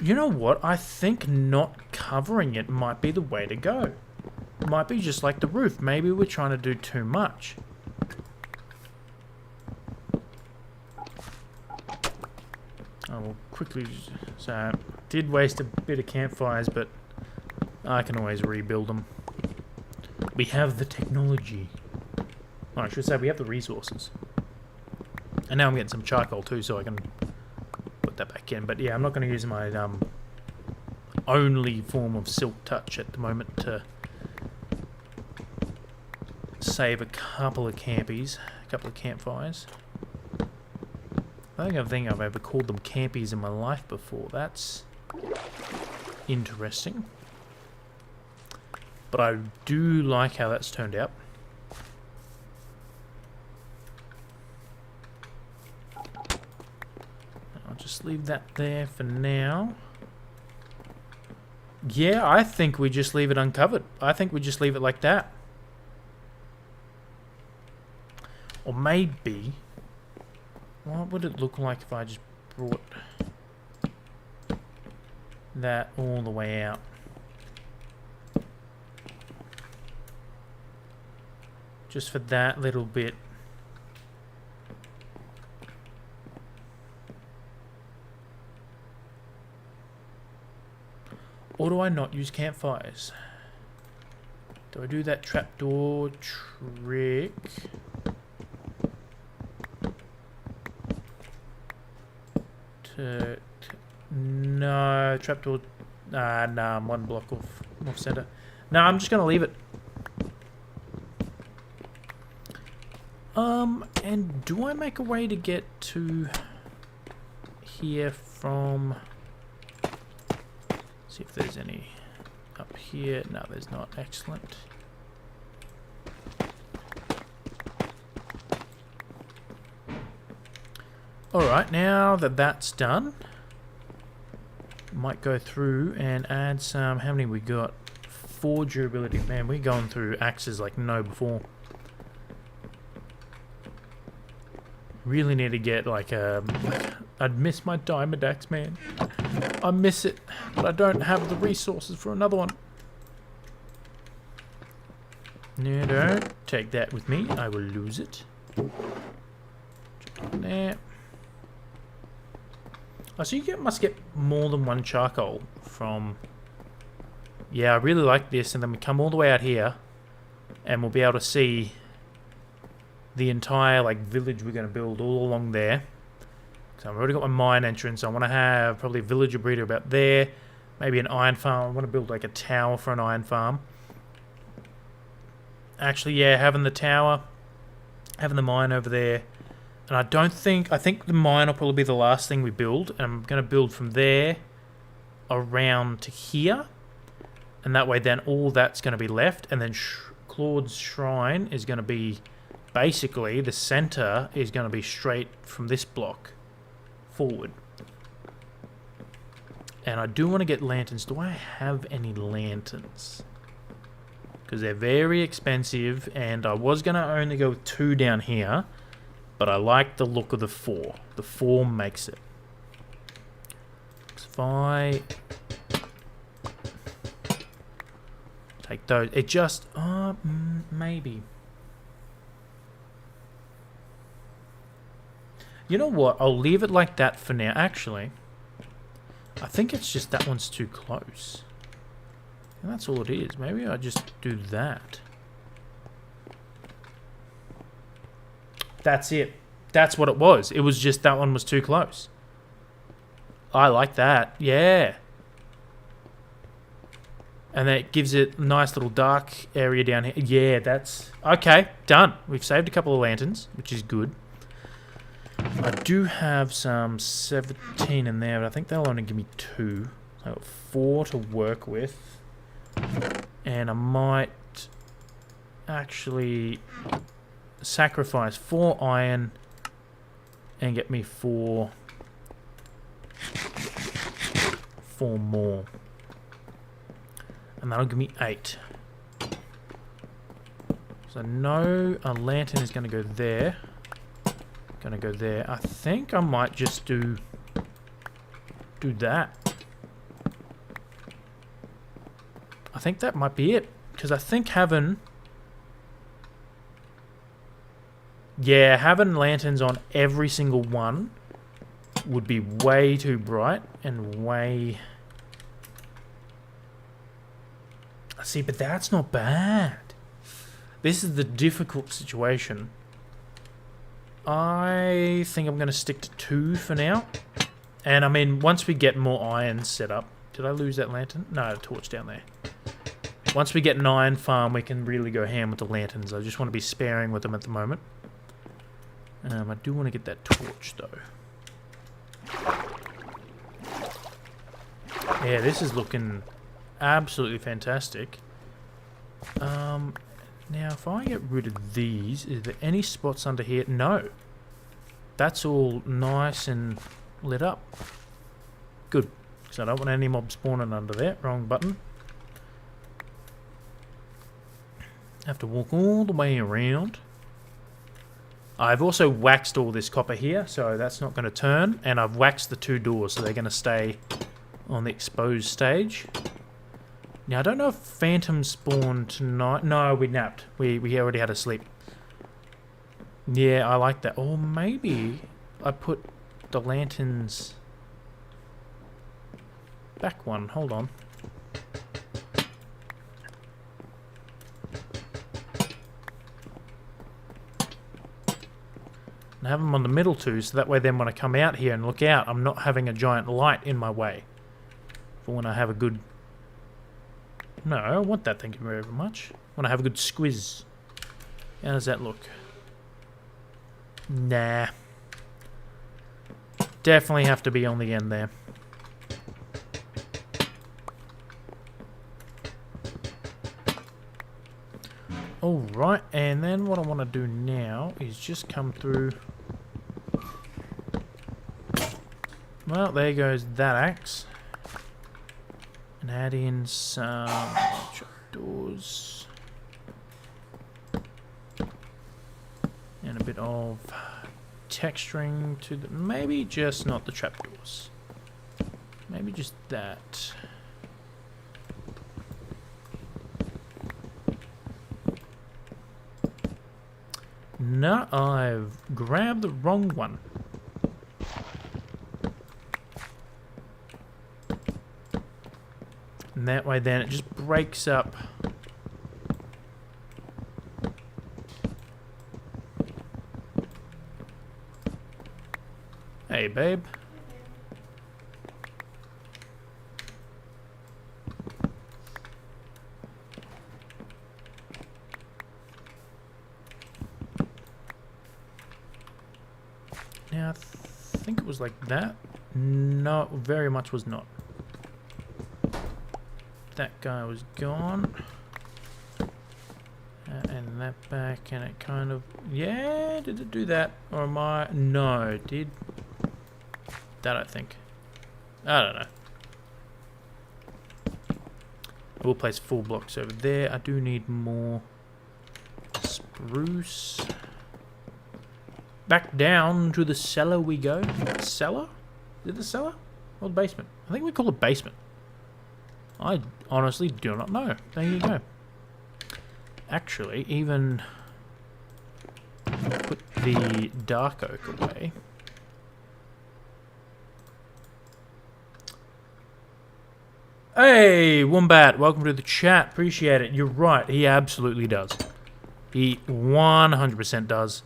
You know what? I think not covering it might be the way to go. It might be just like the roof. Maybe we're trying to do too much. I will quickly... So, I did waste a bit of campfires, but I can always rebuild them. We have the technology. Oh, I should say we have the resources. And now I'm getting some charcoal too, so I can put that back in. But yeah, I'm not going to use my only form of silk touch at the moment to save a couple of campies, a couple of campfires. I don't think I've ever called them campies in my life before. That's interesting. But I do like how that's turned out. I'll just leave that there for now. Yeah, I think we just leave it uncovered. I think we just leave it like that. Or maybe, what would it look like if I just brought that all the way out? Just for that little bit. Or do I not use campfires? Do I do that trapdoor trick? No, trapdoor. Nah, I'm one block off center. No, I'm just gonna leave it. And do I make a way to get to here from? See if there's any up here. No, there's not. Excellent. Alright, now that that's done, might go through and add some. How many we got? 4 durability. Man, we're going through axes like no before. Really need to get like a. I'd miss my diamond axe, man. I miss it, but I don't have the resources for another one. No, don't take that with me. I will lose it. There. Oh, so you must get more than one charcoal from... Yeah, I really like this. And then we come all the way out here. And we'll be able to see the entire like village we're going to build all along there. So I've already got my mine entrance. I want to have probably a villager breeder about there. Maybe an iron farm. I want to build like a tower for an iron farm. Actually, yeah, having the tower. Having the mine over there. And I think the mine will probably be the last thing we build. And I'm going to build from there around to here. And that way then all that's going to be left. And then Claude's Shrine is going to be... Basically, the center is going to be straight from this block forward. And I do want to get lanterns. Do I have any lanterns? Because they're very expensive. And I was going to only go with 2 down here. But I like the look of the 4. The 4 makes it. So if I take those, it just maybe. You know what? I'll leave it like that for now. Actually, I think it's just that one's too close. And that's all it is. Maybe I just do that. That's it. That's what it was. It was just that one was too close. I like that. Yeah. And then it gives it a nice little dark area down here. Yeah, that's... Okay, done. We've saved a couple of lanterns, which is good. I do have some 17 in there, but I think they'll only give me 2. I've got 4 to work with. And I might actually sacrifice 4 iron and get me 4 more. And that'll give me 8. So no, a lantern is going to go there. Going to go there. I think I might just do that. I think that might be it. Because I think having... Yeah, having lanterns on every single one would be way too bright and way... See, but that's not bad. This is the difficult situation. I think I'm going to stick to 2 for now. And I mean, once we get more iron set up, Did I lose that lantern? No, a torch down there. Once we get 9 farm, we can really go ham with the lanterns. I just want to be sparing with them at the moment. I do want to get that torch, though. Yeah, this is looking absolutely fantastic. Now, if I get rid of these, is there any spots under here? No. That's all nice and lit up. Good. Because I don't want any mobs spawning under there. Wrong button. Have to walk all the way around. I've also waxed all this copper here, so that's not going to turn. And I've waxed the 2 doors, so they're going to stay on the exposed stage. Now, I don't know if phantoms spawn tonight. No, we napped. We already had a sleep. Yeah, I like that. Or maybe I put the lanterns back one. Hold on. And have them on the middle too, so that way then when I come out here and look out, I'm not having a giant light in my way. For when I have a good... No, I don't want that, thank you very much. When I have a good squiz. How does that look? Nah. Definitely have to be on the end there. Alright, and then what I want to do now is just come through... Well, there goes that axe. And add in some trapdoors. And a bit of texturing to the... Maybe just not the trapdoors. Maybe just that. No, I've grabbed the wrong one. And that way then it just breaks up. Hey, babe. Now, I think it was like that. No, very much was not. That guy was gone. And that back, and it kind of... Yeah, did it do that? Or am I... No, it did. That, I think. I don't know. I will place 4 blocks over there. I do need more spruce. Back down to the cellar we go. Cellar? Is it the cellar? Or the basement? I think we call it basement. I honestly do not know. There you go. Actually, even put the dark oak away. Hey, Wombat, welcome to the chat. Appreciate it. You're right. He absolutely does. He 100% does.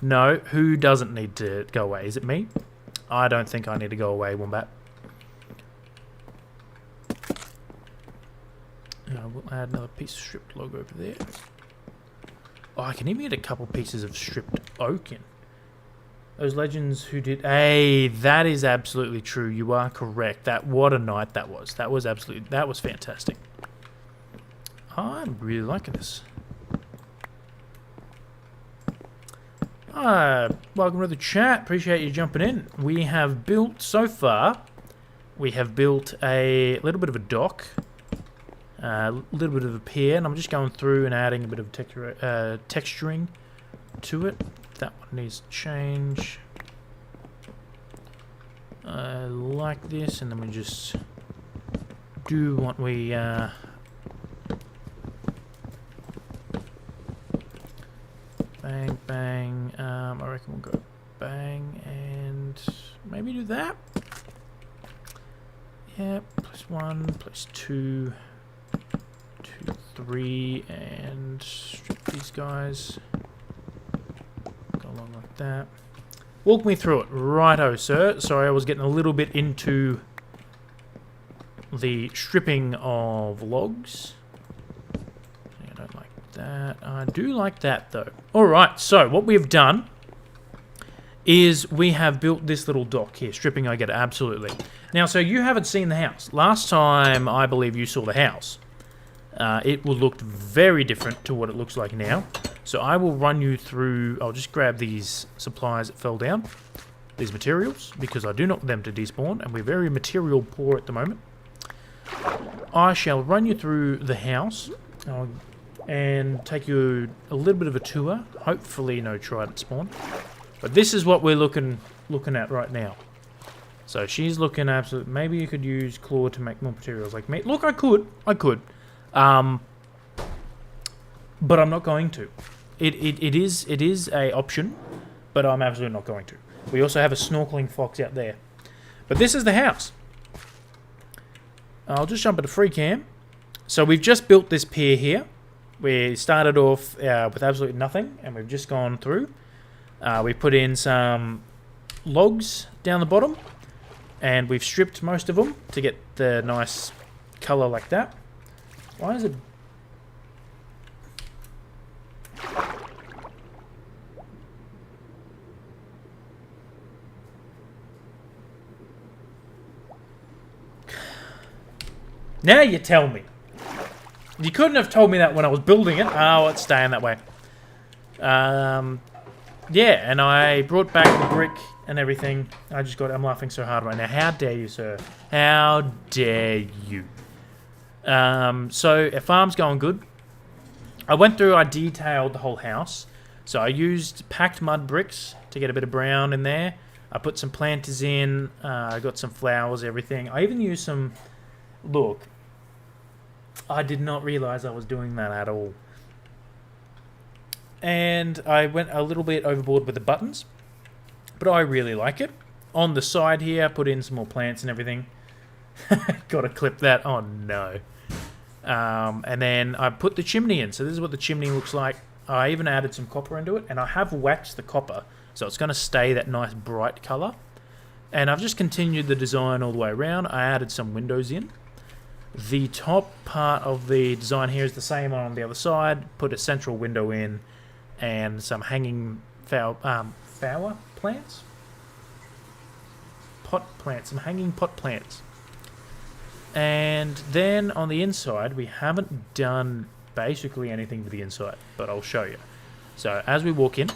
No, who doesn't need to go away? Is it me? I don't think I need to go away, Wombat. We'll add another piece of stripped log over there. Oh, I can even get a couple pieces of stripped oak in. Those legends who did... Hey, that is absolutely true. You are correct. What a night that was. That was absolutely... That was fantastic. I'm really liking this. Welcome to the chat. Appreciate you jumping in. We have built, so far, we have built a little bit of a dock, a little bit of a pier, and I'm just going through and adding a bit of texturing to it. That one needs to change. Like this, and then we just do what we... Bang, bang. I reckon we'll go bang and maybe do that. Yeah, +1, +2, 2, 3, and strip these guys. Go along like that. Walk me through it. Righto, sir. Sorry, I was getting a little bit into the stripping of logs. I don't like that. I do like that, though. Alright, so what we've done is we have built this little dock here. Stripping, I get it, absolutely. Now, so you haven't seen the house. Last time, I believe you saw the house. It will look very different to what it looks like now. So I will run you through... I'll just grab these supplies that fell down. These materials, because I do not want them to despawn, and we're very material poor at the moment. I shall run you through the house and take you a little bit of a tour. Hopefully no trident spawn. But this is what we're looking at right now. So she's looking absolute. Maybe you could use claw to make more materials like me. Look, I could. But I'm not going to. It is a option, but I'm absolutely not going to. We also have a snorkeling fox out there. But this is the house. I'll just jump into free cam. So we've just built this pier here. We started off with absolutely nothing, and we've just gone through. We put in some logs down the bottom, and we've stripped most of them to get the nice colour like that. Why is it... Now you tell me. You couldn't have told me that when I was building it. Oh, it's staying that way. Yeah, and I brought back the brick and everything. I'm laughing so hard right now. How dare you, sir? How dare you? So, our farm's going good. I went through, I detailed the whole house. So, I used packed mud bricks to get a bit of brown in there. I put some planters in. I got some flowers, everything. I even used some... Look, I did not realize I was doing that at all. And I went a little bit overboard with the buttons, but I really like it. On the side here, I put in some more plants and everything. Gotta clip that. Oh no. And then I put the chimney in. So this is what the chimney looks like. I even added some copper into it, and I have waxed the copper, so it's going to stay that nice bright colour. And I've just continued the design all the way around. I added some windows in. The top part of the design here is the same on the other side. Put a central window in and some hanging flower plants? Pot plants, some hanging pot plants. And then on the inside, we haven't done basically anything with the inside, but I'll show you. So as we walk in,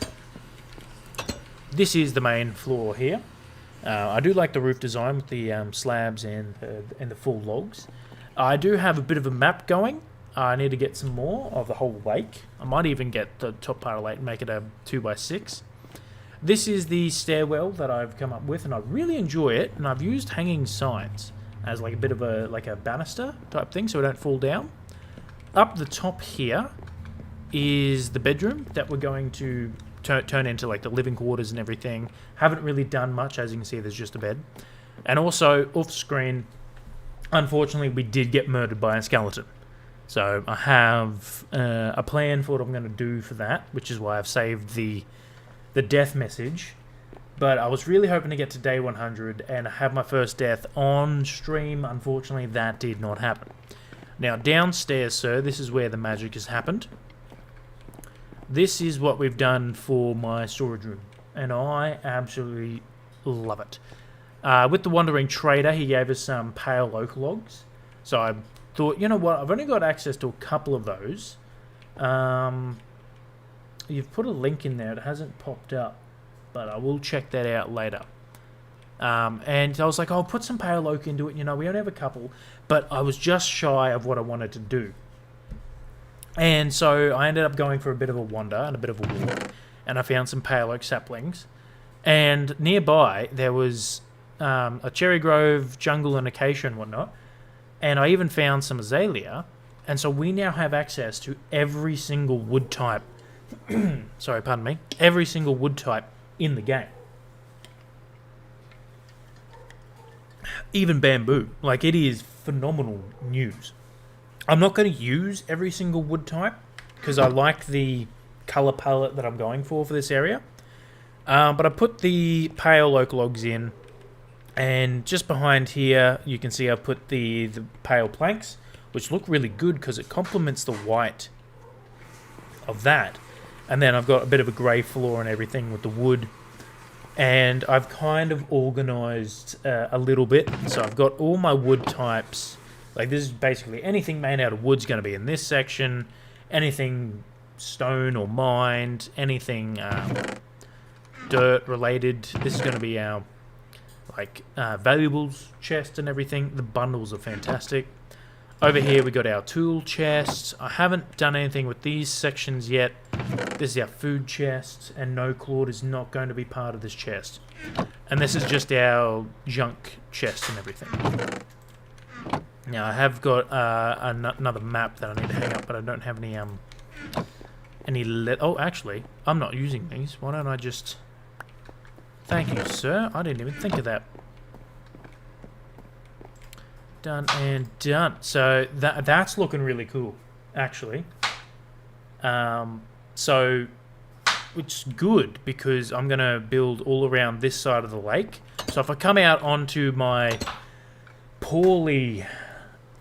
this is the main floor here. I do like the roof design with the slabs and the full logs. I do have a bit of a map going. I need to get some more of the whole lake. I might even get the top part of the lake and make it a 2x6. This is the stairwell that I've come up with, and I really enjoy it. And I've used hanging signs as like a bit of a banister type thing, so it don't fall down. Up the top here is the bedroom that we're going to turn into like the living quarters and everything. Haven't really done much, as you can see. There's just a bed, and also off screen. Unfortunately, we did get murdered by a skeleton. So I have a plan for what I'm going to do for that, which is why I've saved the death message. But I was really hoping to get to day 100 and have my first death on stream. Unfortunately, that did not happen. Now, downstairs, sir, this is where the magic has happened. This is what we've done for my storage room, and I absolutely love it. With the Wandering Trader, he gave us some pale oak logs. So I thought, you know what, I've only got access to a couple of those. You've put a link in there, it hasn't popped up, but I will check that out later. And I was like, I'll put some pale oak into it, you know, we only have a couple, but I was just shy of what I wanted to do. And so I ended up going for a bit of a wander and a bit of a walk, and I found some pale oak saplings. And nearby, there was a cherry grove, jungle, and acacia and whatnot. And I even found some azalea. And so we now have access to every single wood type. Sorry, pardon me. Every single wood type in the game. Even bamboo. Like, it is phenomenal news. I'm not going to use every single wood type because I like the colour palette that I'm going for this area. But I put the pale oak logs in, and just behind here you can see I've put the pale planks, which look really good because it complements the white of that. And then I've got a bit of a grey floor and everything with the wood. And I've kind of organised a little bit. So I've got all my wood types. Like, this is basically anything made out of wood's going to be in this section. Anything stone or mined. Anything dirt related. This is going to be our valuables chest and everything. The bundles are fantastic. Over here we got our tool chests. I haven't done anything with these sections yet. This is our food chest, and no clawed is not going to be part of this chest. And this is just our junk chest and everything. Now I have got another map that I need to hang up, but I don't have any oh, actually, I'm not using these. Why don't I just... Thank you, sir. I didn't even think of that. Done and done. So that's looking really cool, actually. So it's good because I'm going to build all around this side of the lake. So if I come out onto my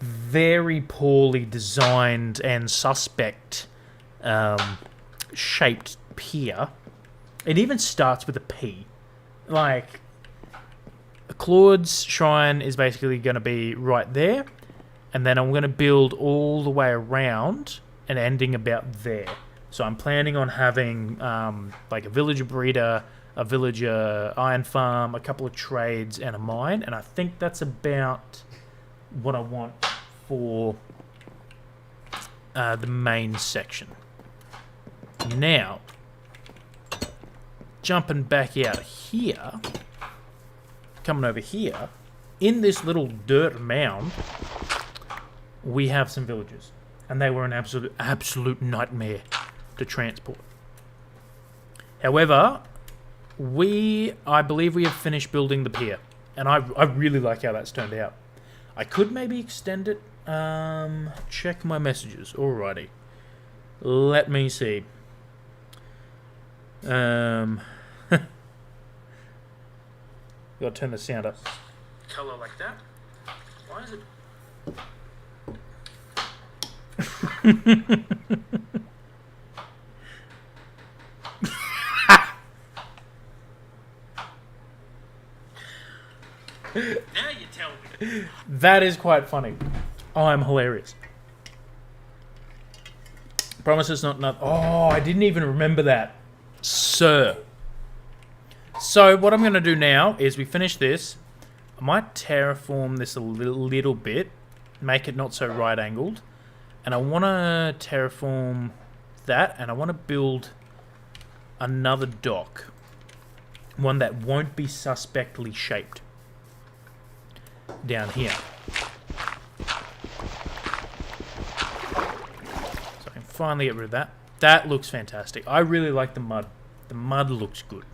very poorly designed and suspect shaped pier, it even starts with a P. Like, Claude's shrine is basically going to be right there, and then I'm going to build all the way around and ending about there. So I'm planning on having like a villager breeder, a villager iron farm, a couple of trades, and a mine, and I think that's about what I want for the main section. Now, jumping back out here, coming over here, in this little dirt mound, we have some villagers, and they were an absolute nightmare to transport. However, I believe we have finished building the pier, and I really like how that's turned out. I could maybe extend it. Check my messages. Alrighty, let me see. Gotta turn the sound up. Color like that. Why is it? Now you tell me. That is quite funny. I'm hilarious. Promise it's not enough. Oh, I didn't even remember that. Sir. So what I'm going to do now is we finish this. I might terraform this a little bit. Make it not so right angled. And I want to terraform that. And I want to build another dock. One that won't be suspectly shaped. Down here. So I can finally get rid of that. That looks fantastic. I really like the mud. The mud looks good.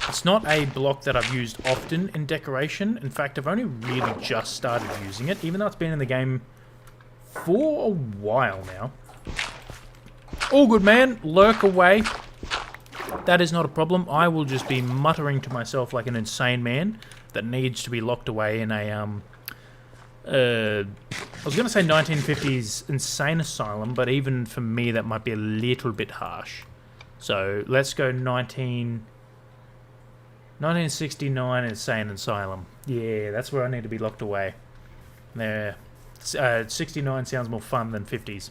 It's not a block that I've used often in decoration. In fact, I've only really just started using it, even though it's been in the game for a while now. All good, man. Lurk away. That is not a problem. I will just be muttering to myself like an insane man that needs to be locked away in a, I was going to say 1950s insane asylum, but even for me that might be a little bit harsh. So let's go 1969 insane asylum. Yeah, that's where I need to be locked away. There, 69 sounds more fun than 50s.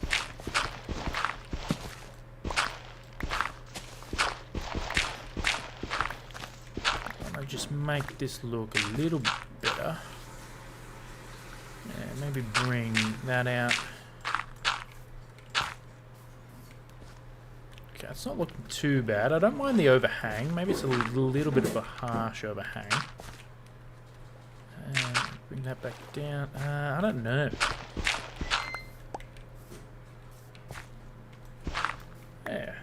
I'll just make this look a little better. Yeah, maybe bring that out. Okay, it's not looking too bad. I don't mind the overhang. Maybe it's a little bit of a harsh overhang. Bring that back down. I don't know. Yeah.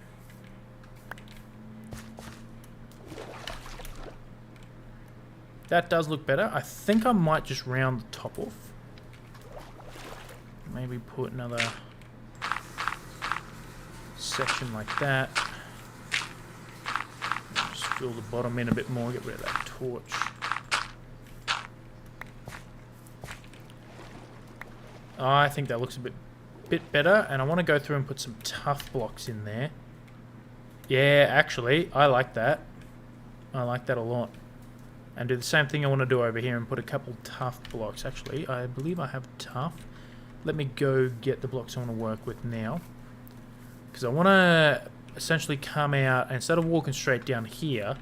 That does look better. I think I might just round the top off. Maybe put another section like that. fill the bottom in a bit more, get rid of that torch. I think that looks a bit better, and I want to go through and put some tough blocks in there. Yeah, actually, I like that. I like that a lot. And do the same thing I want to do over here and put a couple tough blocks. Actually, I believe I have tough. Let me go get the blocks I want to work with now. Because I want to essentially come out, instead of walking straight down here,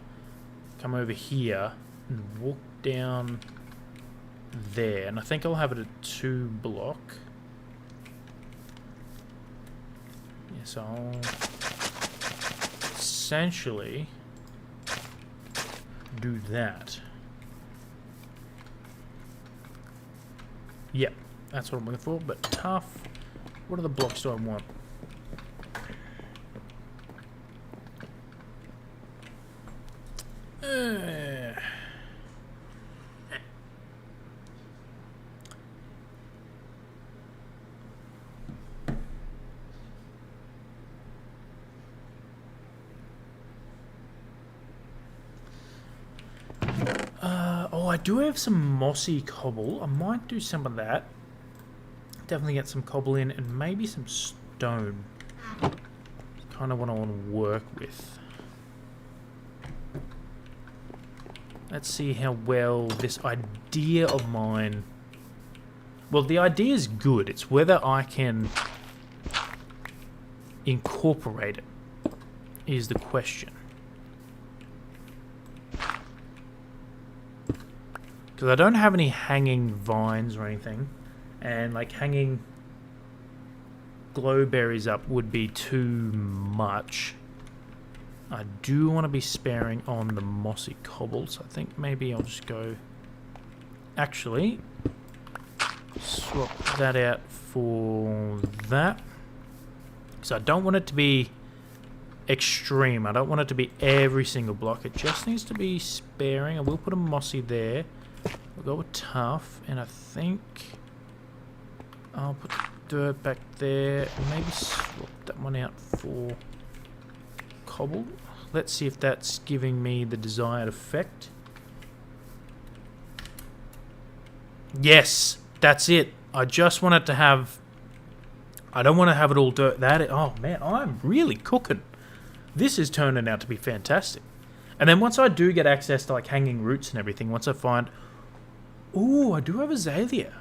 come over here and walk down there. And I think I'll have it a 2 block. Yeah, so I'll essentially do that. Yep, that's what I'm looking for, but tough. What are the blocks do I want? Oh, I do have some mossy cobble. I might do some of that. Definitely get some cobble in and maybe some stone. Kind of what I want to work with. Let's see how well this idea of mine... Well, the idea is good. It's whether I can incorporate it is the question. Because I don't have any hanging vines or anything. And like hanging glowberries up would be too much. I do want to be sparing on the mossy cobble, so I think maybe I'll just go... Actually, swap that out for that. Because I don't want it to be extreme. I don't want it to be every single block. It just needs to be sparing. I will put a mossy there. We'll go with tough, and I think I'll put dirt back there. Maybe swap that one out for cobble. Let's see if that's giving me the desired effect. Yes, that's it. I just want it to have... I don't want to have it all dirt. Oh man, I'm really cooking. This is turning out to be fantastic. And then once I do get access to like hanging roots and everything, once I find... Ooh, I do have azalea.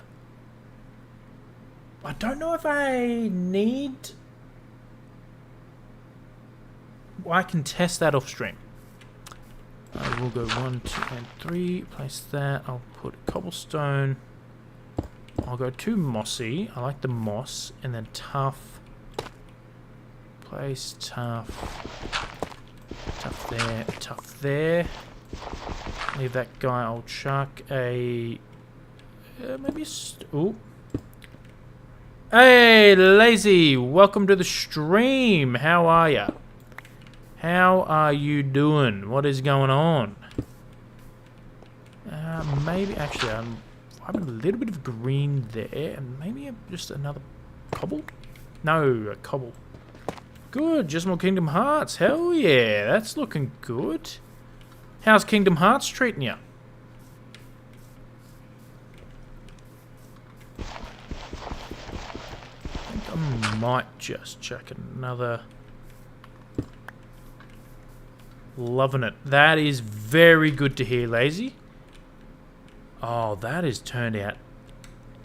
I don't know if I need... I can test that off stream. I will go 1, 2, and 3. Place that. I'll put cobblestone. I'll go 2 mossy. I like the moss. And then tough. Place tough. Tough there. Tough there. Leave that guy. I'll chuck a... maybe a... Ooh. Hey, Lazy! Welcome to the stream. How are ya? How are you doing? What is going on? Maybe... Actually, I'm having a little bit of green there. And maybe just another cobble? No, a cobble. Good. Just more Kingdom Hearts. Hell yeah. That's looking good. How's Kingdom Hearts treating you? I think I might just check another... Loving it. That is very good to hear, Lazy. Oh, that has turned out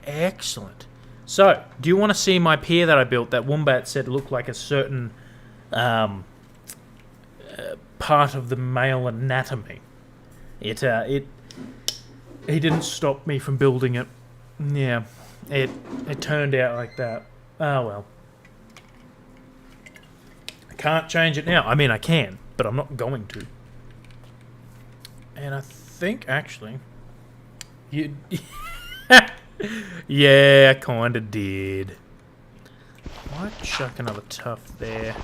excellent. So, do you want to see my pier that I built that Wombat said looked like a certain part of the male anatomy? He didn't stop me from building it. Yeah, it turned out like that. Oh well. I can't change it now. I mean, I can, but I'm not going to. And I think, actually... You... yeah, I kinda did. Might chuck another tough there.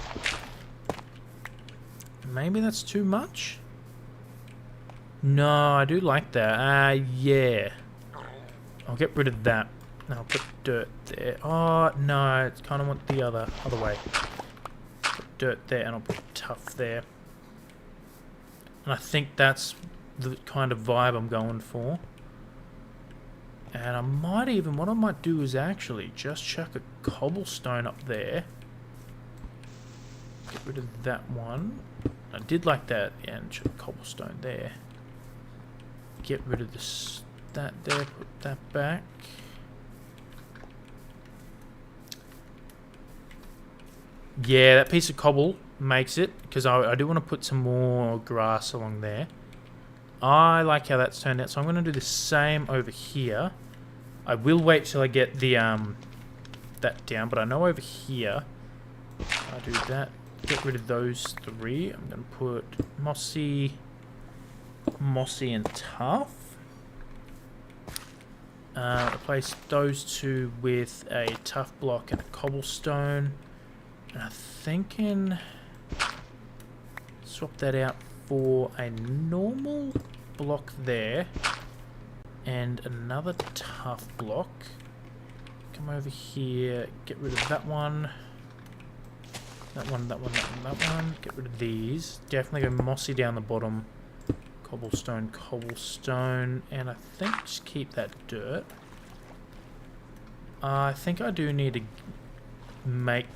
Maybe that's too much? No, I do like that. Yeah. I'll get rid of that. I'll put dirt there. Oh, no, it's kind of want the other way. Put dirt there, and I'll put tough there. And I think that's the kind of vibe I'm going for. And I might even, what I might do is actually just chuck a cobblestone up there. Get rid of that one. I did like that, yeah, and chuck a cobblestone there. Get rid of this, that there, put that back. Yeah, that piece of cobble makes it, because I do want to put some more grass along there. I like how that's turned out, so I'm going to do the same over here. I will wait till I get the that down, but I know over here I do that. Get rid of those three. I'm going to put mossy, and tough. Replace those two with a tough block and a cobblestone. And I'm thinking swap that out for a normal block there and another tough block. Come over here, get rid of that one. That one. Get rid of these. Definitely go mossy down the bottom. Cobblestone, and I think just keep that dirt. I think I do need to make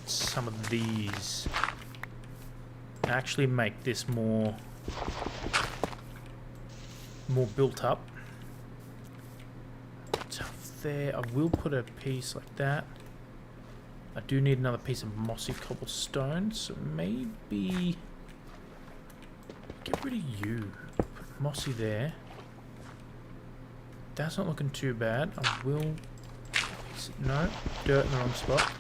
some of these. Actually make this more built up. Tough there. I will put a piece like that. I do need another piece of mossy cobblestone, so maybe get rid of you. Put mossy there. That's not looking too bad. I will... No, dirt in the wrong spot.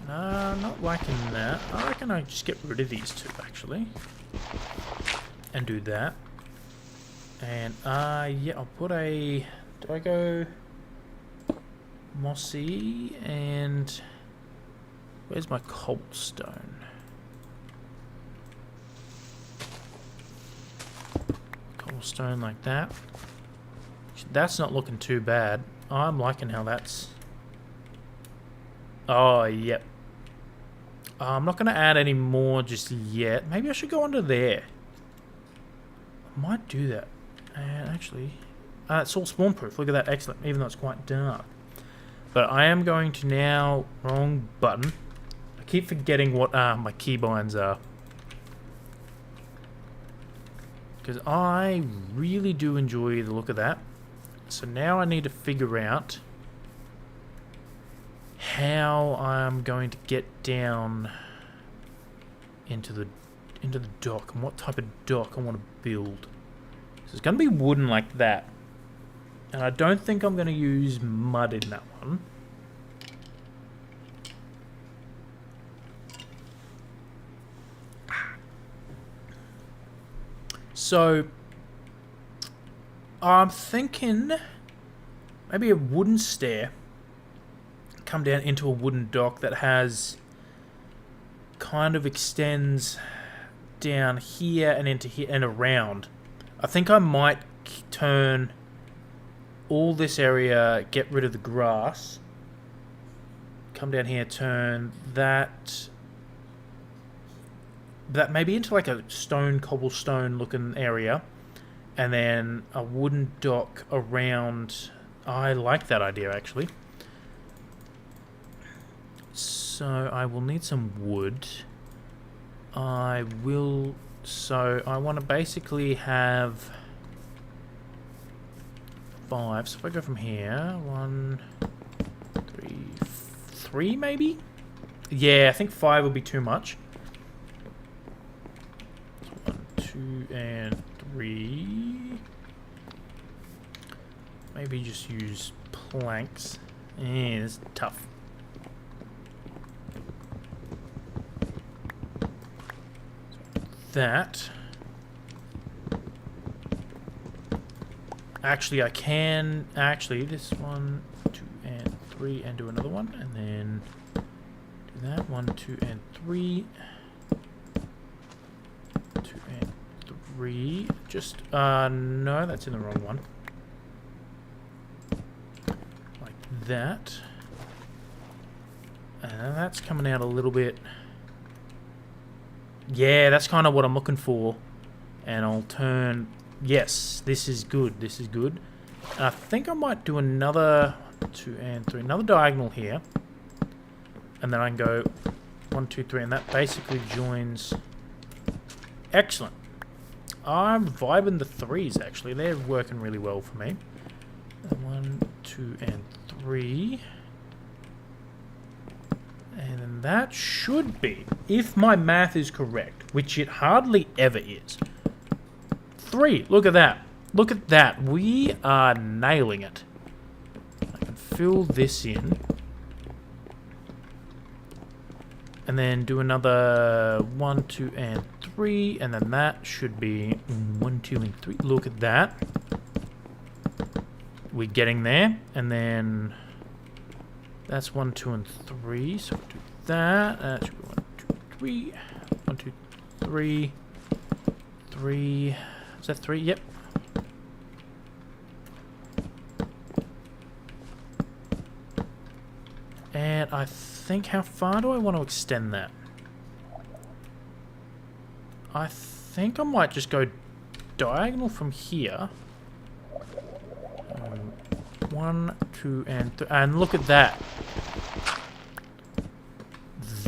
No, I'm not liking that. I reckon I just get rid of these two, actually. And do that. And, yeah, I'll put a... Do I go... mossy and... Where's my cobblestone? Cobblestone like that. That's not looking too bad. I'm liking how that's... Oh, yep. I'm not going to add any more just yet. Maybe I should go under there. I might do that. And actually... it's all spawn proof. Look at that. Excellent. Even though it's quite dark. But I am going to now... Wrong button. I keep forgetting what my keybinds are. Because I really do enjoy the look of that. So now I need to figure out how I'm going to get down into the dock and what type of dock I want to build. So it's going to be wooden like that. And I don't think I'm going to use mud in that one. So I'm thinking maybe a wooden stair. Come down into a wooden dock that has kind of extends down here and into here and around. I think I might turn all this area, get rid of the grass, come down here, turn that maybe into like a stone cobblestone looking area, and then a wooden dock around. I like that idea actually. So I will need some wood. I will... So I want to basically have 5. So if I go from here, 1, 3 maybe? Yeah, I think 5 will be too much. 1, 2, and 3. Maybe just use planks. It's tough. That. Actually, I can actually this 1, 2, and 3, and do another one, and then do that 1, 2, and 3, 2 and 3. Just no, that's in the wrong one. Like that, and that's coming out a little bit Yeah, that's kind of what I'm looking for. And I'll turn... Yes, this is good. This is good. And I think I might do another 2 and 3. Another diagonal here. And then I can go 1, 2, 3. And that basically joins... Excellent. I'm vibing the 3s, actually. They're working really well for me. 1, 2, and 3. And then that should be, if my math is correct, which it hardly ever is. 3. Look at that. Look at that. We are nailing it. I can fill this in. And then do another 1, 2, and 3. And then that should be 1, 2, and 3. Look at that. We're getting there. And then that's 1, 2, and 3. So we'll do that. That should be 1, 2, 3. 1, 2, 3. 3. Is that 3? Yep. And I think, how far do I want to extend that? I think I might just go diagonal from here. 1, 2, and 3. And look at that.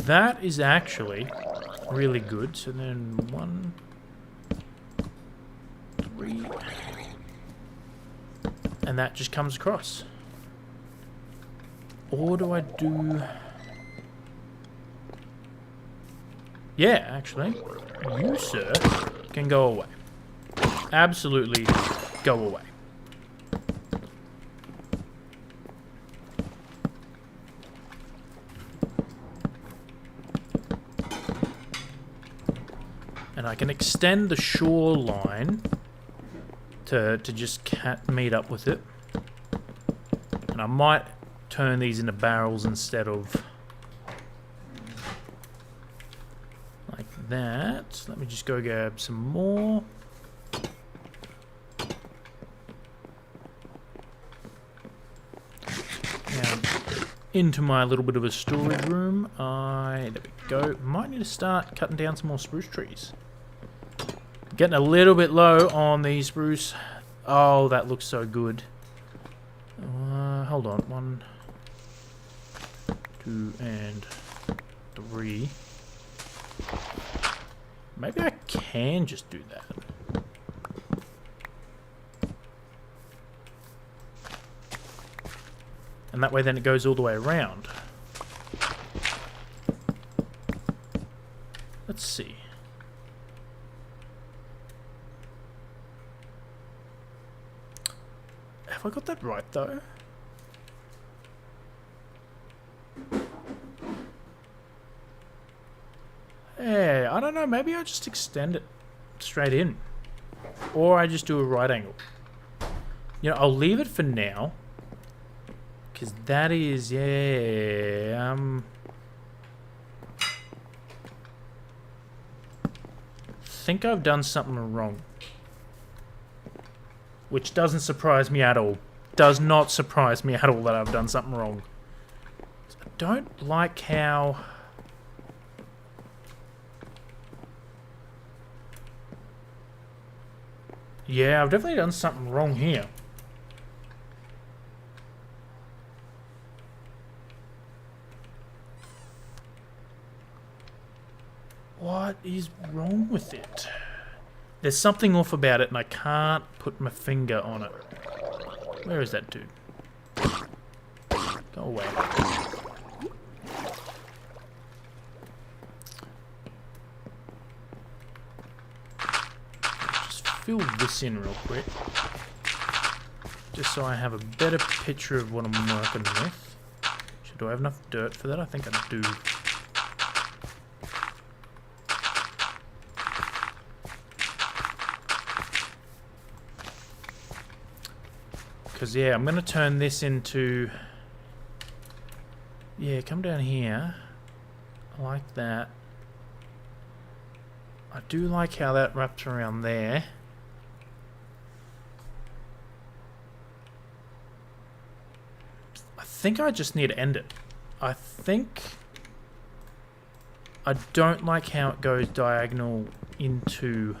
That is actually really good. So then 1, 3. And that just comes across. Or do I do... Yeah, actually. You, sir, can go away. Absolutely go away. And I can extend the shoreline to just meet up with it. And I might turn these into barrels instead of like that. Let me just go grab some more. Now, into my little bit of a storage room. There we go. Might need to start cutting down some more spruce trees. Getting a little bit low on the spruce. Oh, that looks so good. Hold on. 1, 2, and 3. Maybe I can just do that. And that way then it goes all the way around. Let's see. Have I got that right though? Yeah, I don't know. Maybe I just extend it straight in. Or I just do a right angle. You know, I'll leave it for now. Because that is, yeah, think I've done something wrong. Which doesn't surprise me at all. Does not surprise me at all that I've done something wrong. I don't like how... Yeah, I've definitely done something wrong here. What is wrong with it? There's something off about it and I can't put my finger on it. Where is that dude? Go away. Just fill this in real quick. Just so I have a better picture of what I'm working with. Do I have enough dirt for that? I think I do. Because, yeah, I'm going to turn this into... Yeah, come down here. I like that. I do like how that wraps around there. I think I just need to end it. I think I don't like how it goes diagonal into...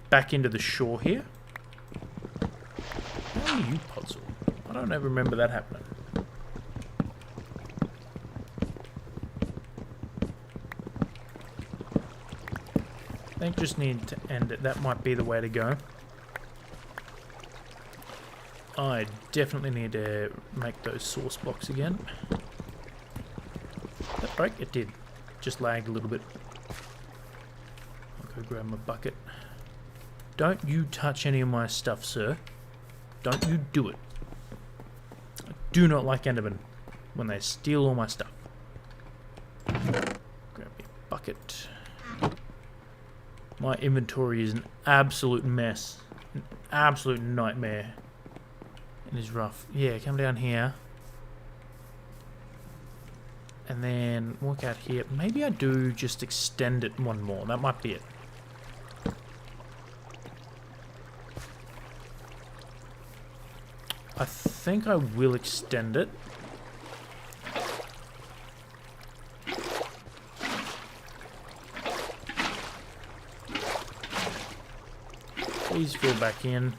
back into the shore here. How are you, Puzzle? I don't ever remember that happening. I think just need to end it. That might be the way to go. I definitely need to make those source blocks again. Did that break? It did. Just lagged a little bit. I'll go grab my bucket. Don't you touch any of my stuff, sir. Don't you do it. I do not like Endermen when they steal all my stuff. Grab me a bucket. My inventory is an absolute mess. An absolute nightmare. It is rough. Yeah, come down here. And then walk out here. Maybe I do just extend it one more. That might be it. I think I will extend it. Please fill back in.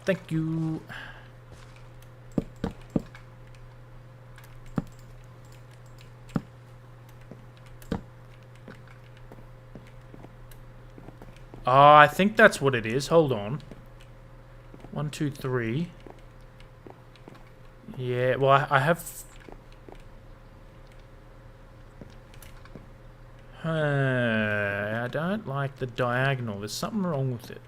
Thank you. Oh, I think that's what it is. Hold on. 1, 2, 3. Yeah, well, I have... I don't like the diagonal. There's something wrong with it.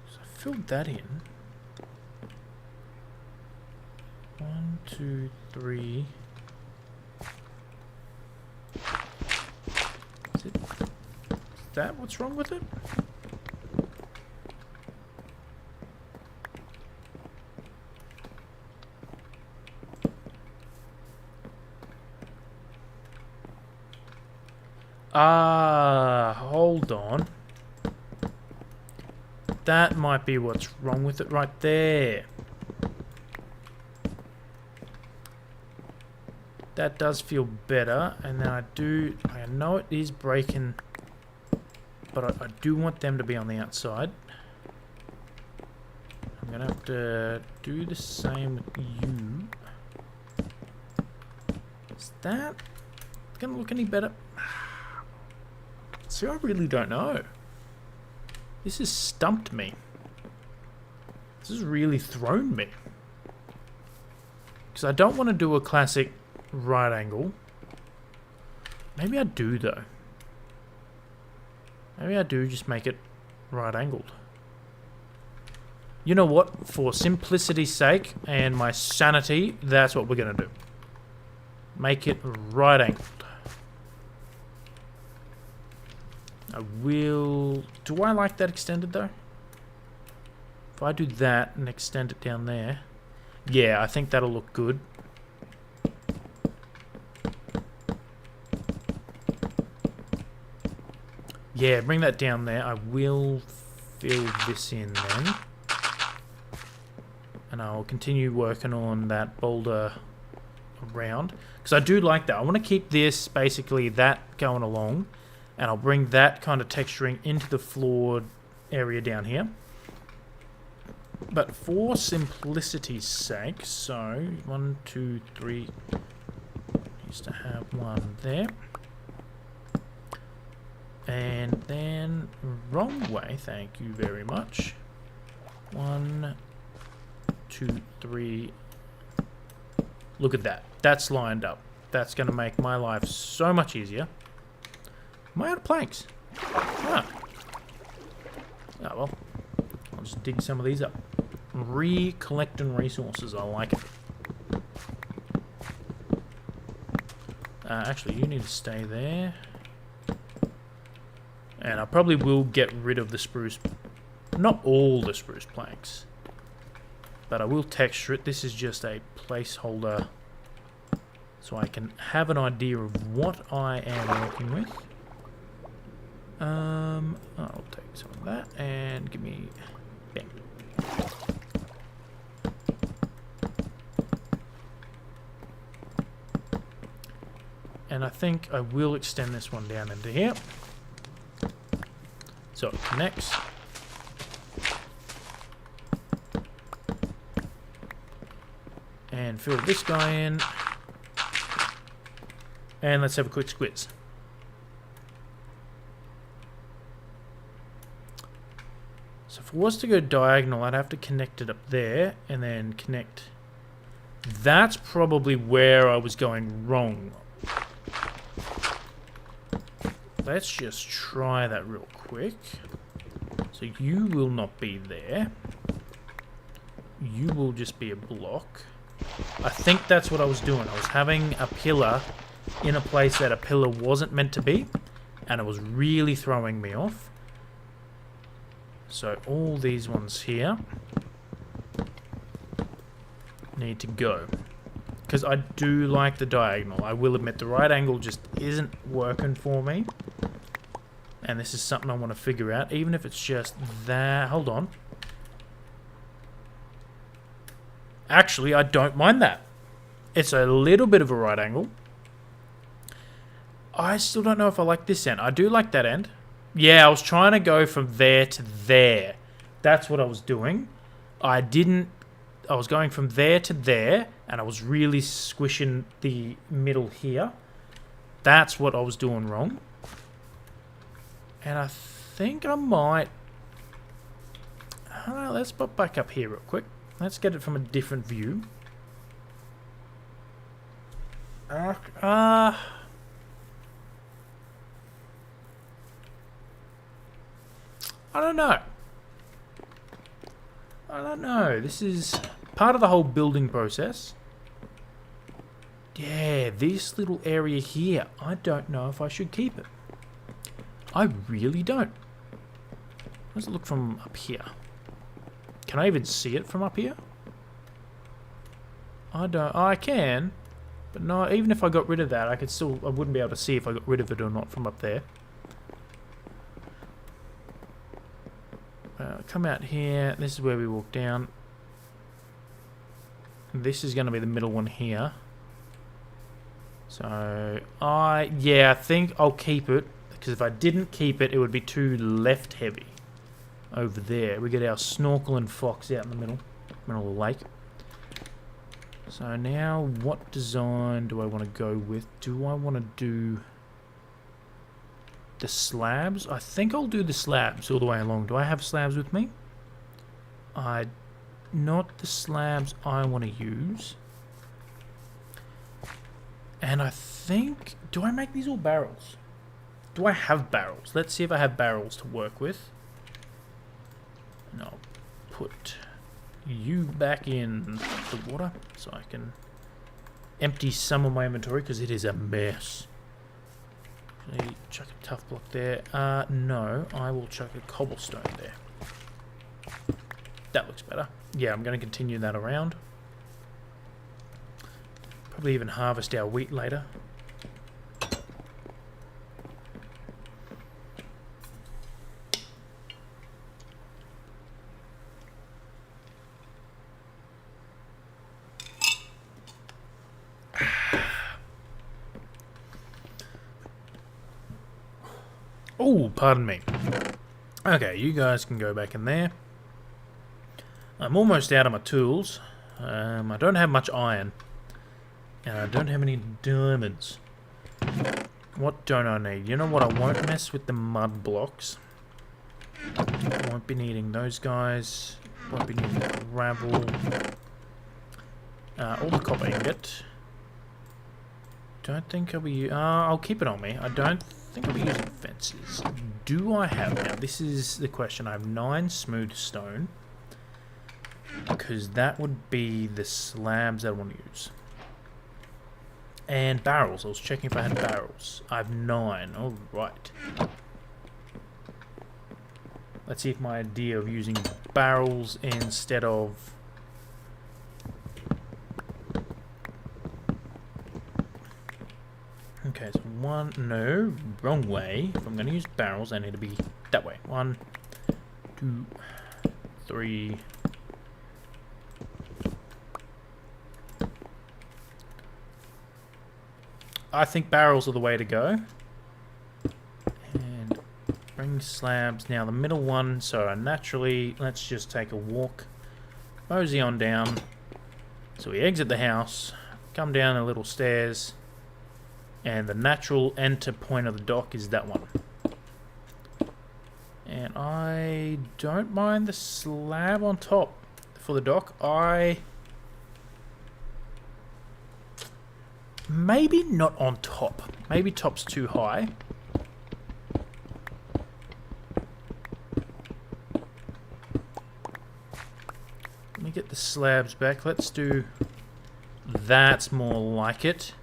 So I filled that in. 1, 2, 3. Is that what's wrong with it? Ah, hold on. That might be what's wrong with it right there. That does feel better, and then I know it is breaking, but I do want them to be on the outside. I'm gonna have to do the same with you. Is that gonna look any better? See, I really don't know. This has stumped me. This has really thrown me. Because I don't want to do a classic right angle. Maybe I do, though. Maybe I do just make it right angled. You know what? For simplicity's sake and my sanity, that's what we're going to do. Make it right angled. I will... Do I like that extended, though? If I do that and extend it down there... Yeah, I think that'll look good. Yeah, bring that down there. I will fill this in then. And I'll continue working on that boulder around. Because I do like that. I want to keep this, basically, that going along. And I'll bring that kind of texturing into the floored area down here. But for simplicity's sake, so 1, 2, 3. Used to have one there. And then wrong way, thank you very much. 1, 2, 3. Look at that. That's lined up. That's going to make my life so much easier. Am I out of planks? Ah. Oh, well. I'll just dig some of these up. Collecting resources. I like it. Actually, you need to stay there. And I probably will get rid of the spruce. Not all the spruce planks. But I will texture it. This is just a placeholder. So I can have an idea of what I am working with. I'll take some of that and give me... Bam. And I think I will extend this one down into here. So it connects. And fill this guy in. And let's have a quick squiz. So if it was to go diagonal, I'd have to connect it up there and then connect. That's probably where I was going wrong. Let's just try that real quick. So you will not be there. You will just be a block. I think that's what I was doing. I was having a pillar in a place that a pillar wasn't meant to be, and it was really throwing me off. So all these ones here need to go. Because I do like the diagonal. I will admit the right angle just isn't working for me. And this is something I want to figure out, even if it's just that. Hold on. Actually, I don't mind that. It's a little bit of a right angle. I still don't know if I like this end. I do like that end. Yeah, I was trying to go from there to there. That's what I was doing. I was going from there to there, and I was really squishing the middle here. That's what I was doing wrong. And I think I might... I don't know, let's pop back up here real quick. Let's get it from a different view. I don't know. I don't know. This is part of the whole building process. Yeah, this little area here, I don't know if I should keep it. I really don't. Let's look from up here. Can I even see it from up here? I don't. I can, but no. Even if I got rid of that, I wouldn't be able to see if I got rid of it or not from up there. Come out here. This is where we walk down. This is going to be the middle one here. So I think I'll keep it, because if I didn't keep it, it would be too left heavy. Over there, we get our snorkel and fox out in the middle of the lake. So now, what design do I want to go with? Do I want to do the slabs? I think I'll do the slabs all the way along. Do I have slabs with me? Not the slabs I want to use. And I think... Do I make these all barrels? Do I have barrels? Let's see if I have barrels to work with. And I'll put you back in the water so I can empty some of my inventory, because it is a mess. Can I chuck a tough block there? No, I will chuck a cobblestone there. That looks better. Yeah, I'm going to continue that around. Probably even harvest our wheat later. Oh, pardon me. Okay, you guys can go back in there. I'm almost out of my tools. I don't have much iron. And I don't have any diamonds. What don't I need? You know what? I won't mess with the mud blocks. I won't be needing those guys. Won't be needing gravel. All the copper ingot. Don't think I'll be... I'll keep it on me. I don't think I'll be using fences. Do I have... Now, this is the question. I have 9 smooth stone. Because that would be the slabs I want to use. And barrels. I was checking if I had barrels. I have 9. Alright. Let's see if my idea of using barrels instead of... Okay, so 1... No, wrong way. If I'm going to use barrels, I need to be that way. 1, 2, 3... I think barrels are the way to go. And bring slabs. Now the middle one, so naturally, let's just take a walk. Mosey on down. So we exit the house, come down the little stairs, and the natural enter point of the dock is that one. And I don't mind the slab on top for the dock. Maybe not on top. Maybe top's too high. Let me get the slabs back. Let's do... That's more like it.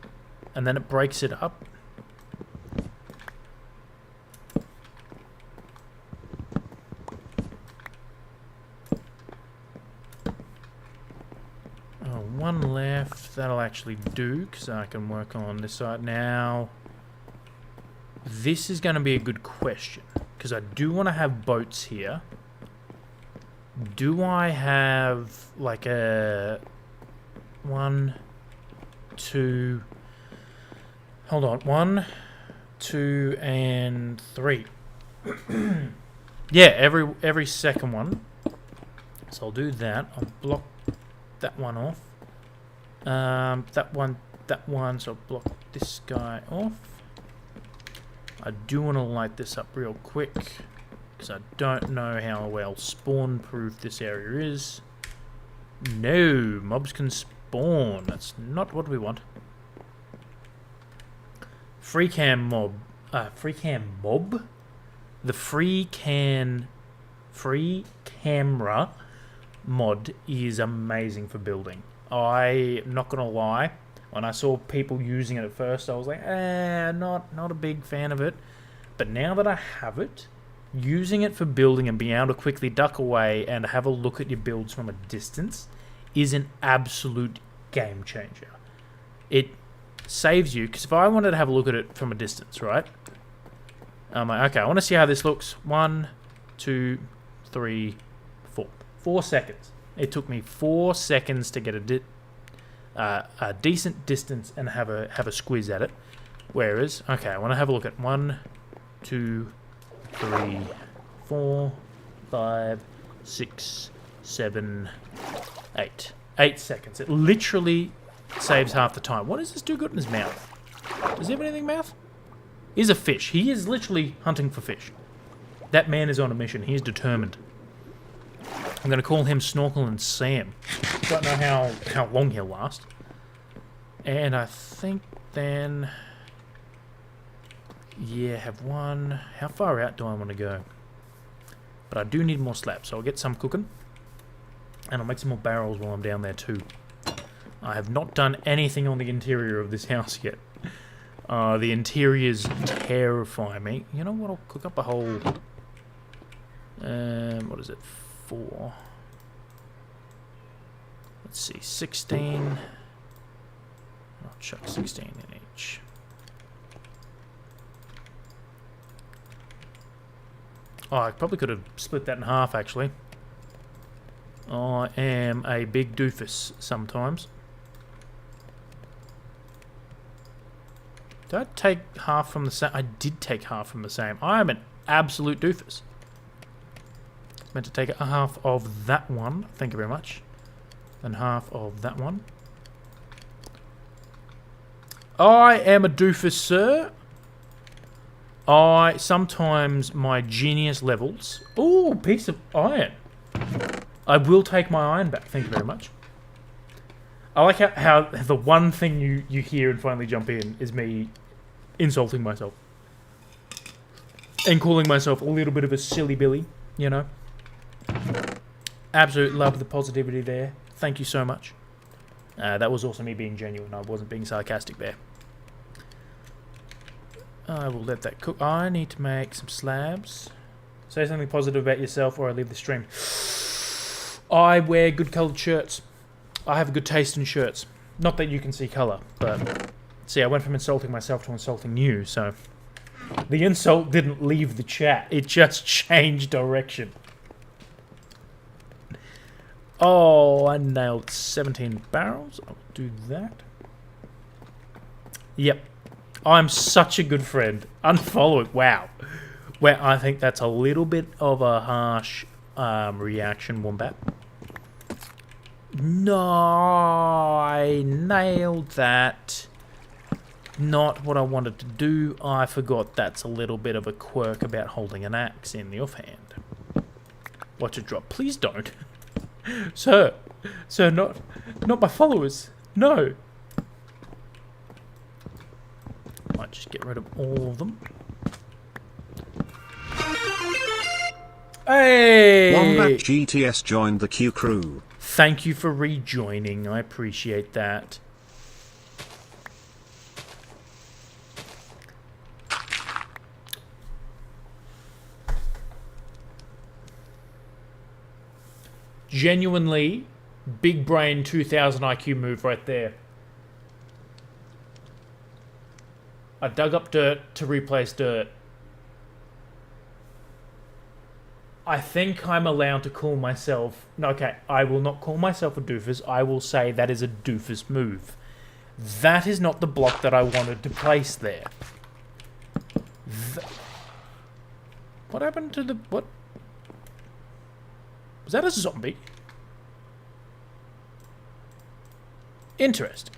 And then it breaks it up. One left. That'll actually do, because I can work on this side. Now, this is going to be a good question, because I do want to have boats here. Do I have, like, a... 1, 2... Hold on. 1, 2, and 3. Yeah, every second one. So I'll do that. I'll block that one off. That one, so I'll block this guy off. I do want to light this up real quick, because I don't know how well spawn-proof this area is. No, mobs can spawn. That's not what we want. Free cam mob. The free camera mod is amazing for building. I'm not gonna lie, when I saw people using it at first, I was like, not a big fan of it. But now that I have it, using it for building and being able to quickly duck away and have a look at your builds from a distance is an absolute game changer. It saves you, because if I wanted to have a look at it from a distance, right? I'm like, okay, I want to see how this looks. 1, 2, 3, 4. 4 seconds. It took me 4 seconds to get a decent distance and have a squiz at it. Whereas, okay, I want to have a look at 1, 2, 3, 4, 5, 6, 7, 8. 8 seconds. It literally saves half the time. What does this do good in his mouth? Does he have anything in mouth? He's a fish. He is literally hunting for fish. That man is on a mission. He is determined. I'm going to call him Snorkel and Sam. Don't know how long he'll last. And I think then... Yeah, have one. How far out do I want to go? But I do need more slabs, so I'll get some cooking. And I'll make some more barrels while I'm down there too. I have not done anything on the interior of this house yet. The interiors terrify me. You know what? I'll cook up a whole... what is it? 4. Let's see. 16. I'll chuck 16 in each. Oh, I probably could have split that in half, actually. I am a big doofus sometimes. Did I take half from the same? I did take half from the same. I am an absolute doofus. Meant to take a half of that one. Thank you very much. And half of that one. I am a doofus, sir. Sometimes my genius levels... Ooh, piece of iron. I will take my iron back. Thank you very much. I like how the one thing you hear and finally jump in is me insulting myself. And calling myself a little bit of a silly Billy, you know. Absolutely love the positivity there. Thank you so much. That was also me being genuine. I wasn't being sarcastic there. I will let that cook. I need to make some slabs. Say something positive about yourself or I leave the stream. I wear good coloured shirts. I have a good taste in shirts. Not that you can see colour, but... See, I went from insulting myself to insulting you, so... The insult didn't leave the chat. It just changed direction. Oh, I nailed 17 barrels. I'll do that. Yep. I'm such a good friend. Unfollow it. Wow. Well, I think that's a little bit of a harsh reaction, Wombat. No, I nailed that. Not what I wanted to do. I forgot that's a little bit of a quirk about holding an axe in the offhand. Watch it drop. Please don't. Sir, not my followers. No. Might just get rid of all of them. Hey! Wombat GTS joined the Q crew. Thank you for rejoining. I appreciate that. Genuinely, big brain 2000 IQ move right there. I dug up dirt to replace dirt. I think I'm allowed to call myself... No, okay, I will not call myself a doofus. I will say that is a doofus move. That is not the block that I wanted to place there. What happened to the... What? Was that a zombie? Interesting.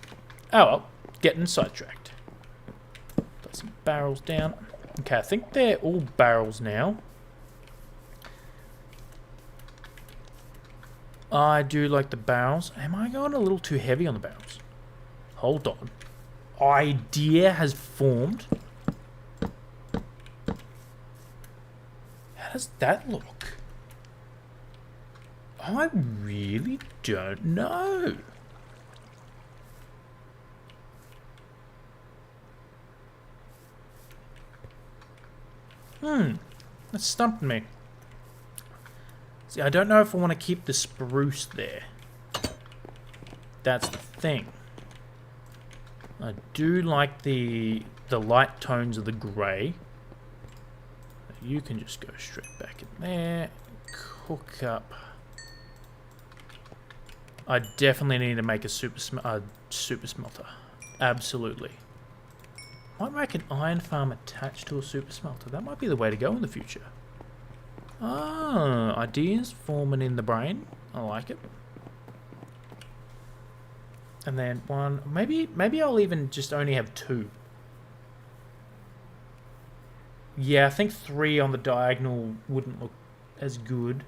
Oh well, getting sidetracked. Put some barrels down. Okay, I think they're all barrels now. I do like the barrels. Am I going a little too heavy on the barrels? Hold on. Idea has formed. How does that look? I really don't know. That stumped me. See, I don't know if I want to keep the spruce there. That's the thing. I do like the light tones of the grey. You can just go straight back in there. Cook up. I definitely need to make a super smelter. Absolutely. Might make an iron farm attached to a super smelter. That might be the way to go in the future. Ah, ideas forming in the brain. I like it. And then one, maybe I'll even just only have two. Yeah, I think 3 on the diagonal wouldn't look as good.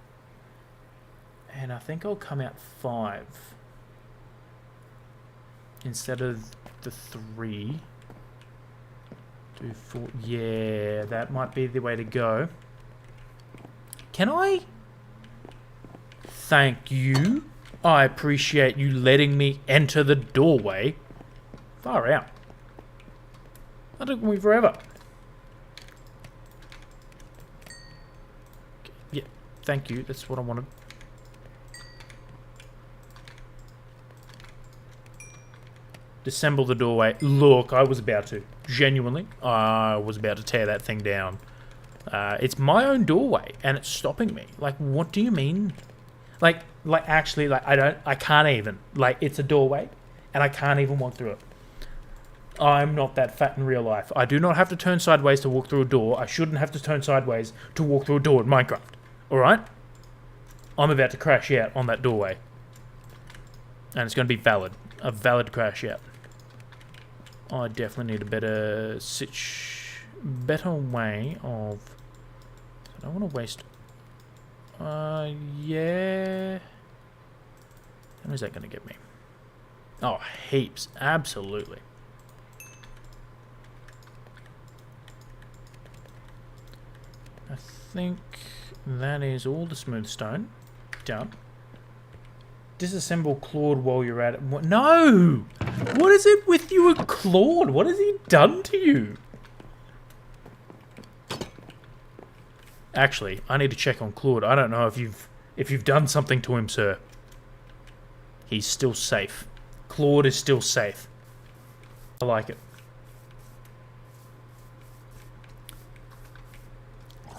And I think I'll come out 5 instead of the 3. Do 4. Yeah, that might be the way to go. Can I? Thank you. I appreciate you letting me enter the doorway. Far out. That took me forever. Yeah, thank you. That's what I wanted. Disassemble the doorway. Look, I was about to. Genuinely, I was about to tear that thing down. It's my own doorway, and it's stopping me. Like, what do you mean? Like actually, like, I can't even. Like, it's a doorway, and I can't even walk through it. I'm not that fat in real life. I do not have to turn sideways to walk through a door. I shouldn't have to turn sideways to walk through a door in Minecraft. Alright? I'm about to crash out on that doorway. And it's going to be valid. A valid crash out. I definitely need a better way of... I don't want to waste... yeah... How much is that going to get me? Oh, heaps. Absolutely. I think that is all the smooth stone. Done. Disassemble Claude while you're at it. What? No! What is it with you and Claude? What has he done to you? Actually, I need to check on Claude. I don't know if you've done something to him, sir. He's still safe. Claude is still safe. I like it.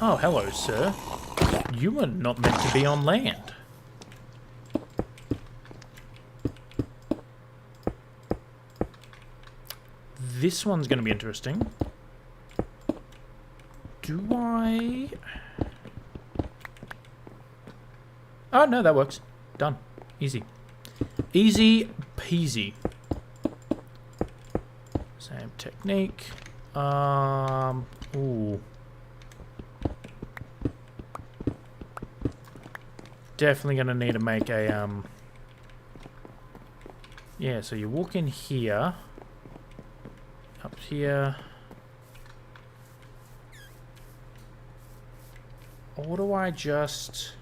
Oh, hello, sir. You are not meant to be on land. this one's going to be interesting. Do I... Oh, no, that works. Done. Easy. Easy peasy. Same technique. Ooh. Definitely going to need to make a, yeah, so you walk in here. Up here. Or do I just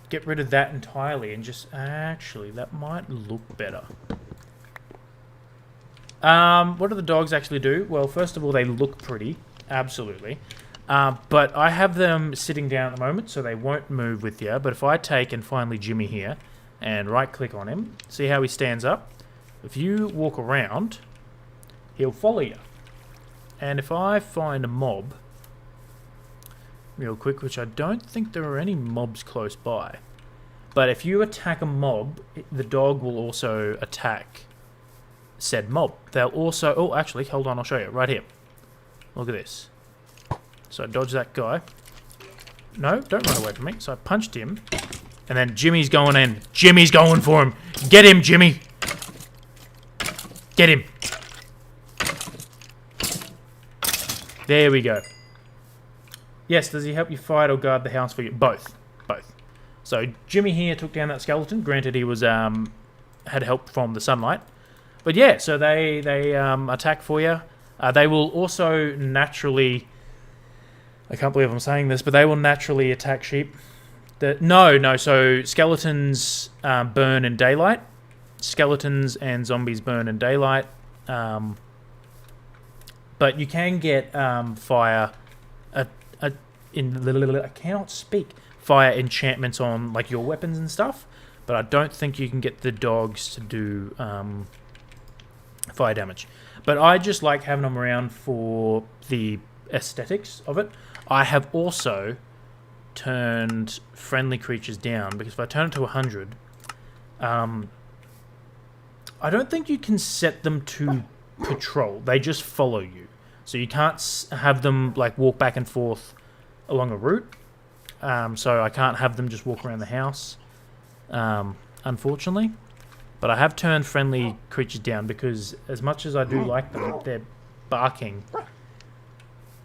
get rid of that entirely and just... Actually, that might look better. What do the dogs actually do? Well, first of all, they look pretty. Absolutely. But I have them sitting down at the moment, so they won't move with you. But if I take and finally Jimmy here and right-click on him, see how he stands up? If you walk around, he'll follow you. And if I find a mob, real quick, which I don't think there are any mobs close by, but if you attack a mob, the dog will also attack said mob. They'll also... Oh, actually, hold on, I'll show you. Right here. Look at this. So I dodge that guy. No, don't run away from me. So I punched him. And then Jimmy's going in. Jimmy's going for him. Get him, Jimmy. Get him. There we go. Yes, does he help you fight or guard the house for you? Both. Both. So Jimmy here took down that skeleton. Granted, he was had help from the sunlight. But yeah, so they attack for you. They will also naturally... I can't believe I'm saying this, but they will naturally attack sheep. No. So skeletons burn in daylight. Skeletons and zombies burn in daylight. But you can get fire. I cannot speak. Fire enchantments on like your weapons and stuff. But I don't think you can get the dogs to do fire damage. But I just like having them around for the aesthetics of it. I have also turned friendly creatures down, because if I turn it to 100, I don't think you can set them to patrol. They just follow you. So you can't have them like walk back and forth along a route. So I can't have them just walk around the house, unfortunately. But I have turned friendly creatures down, because as much as I do like them, they're barking.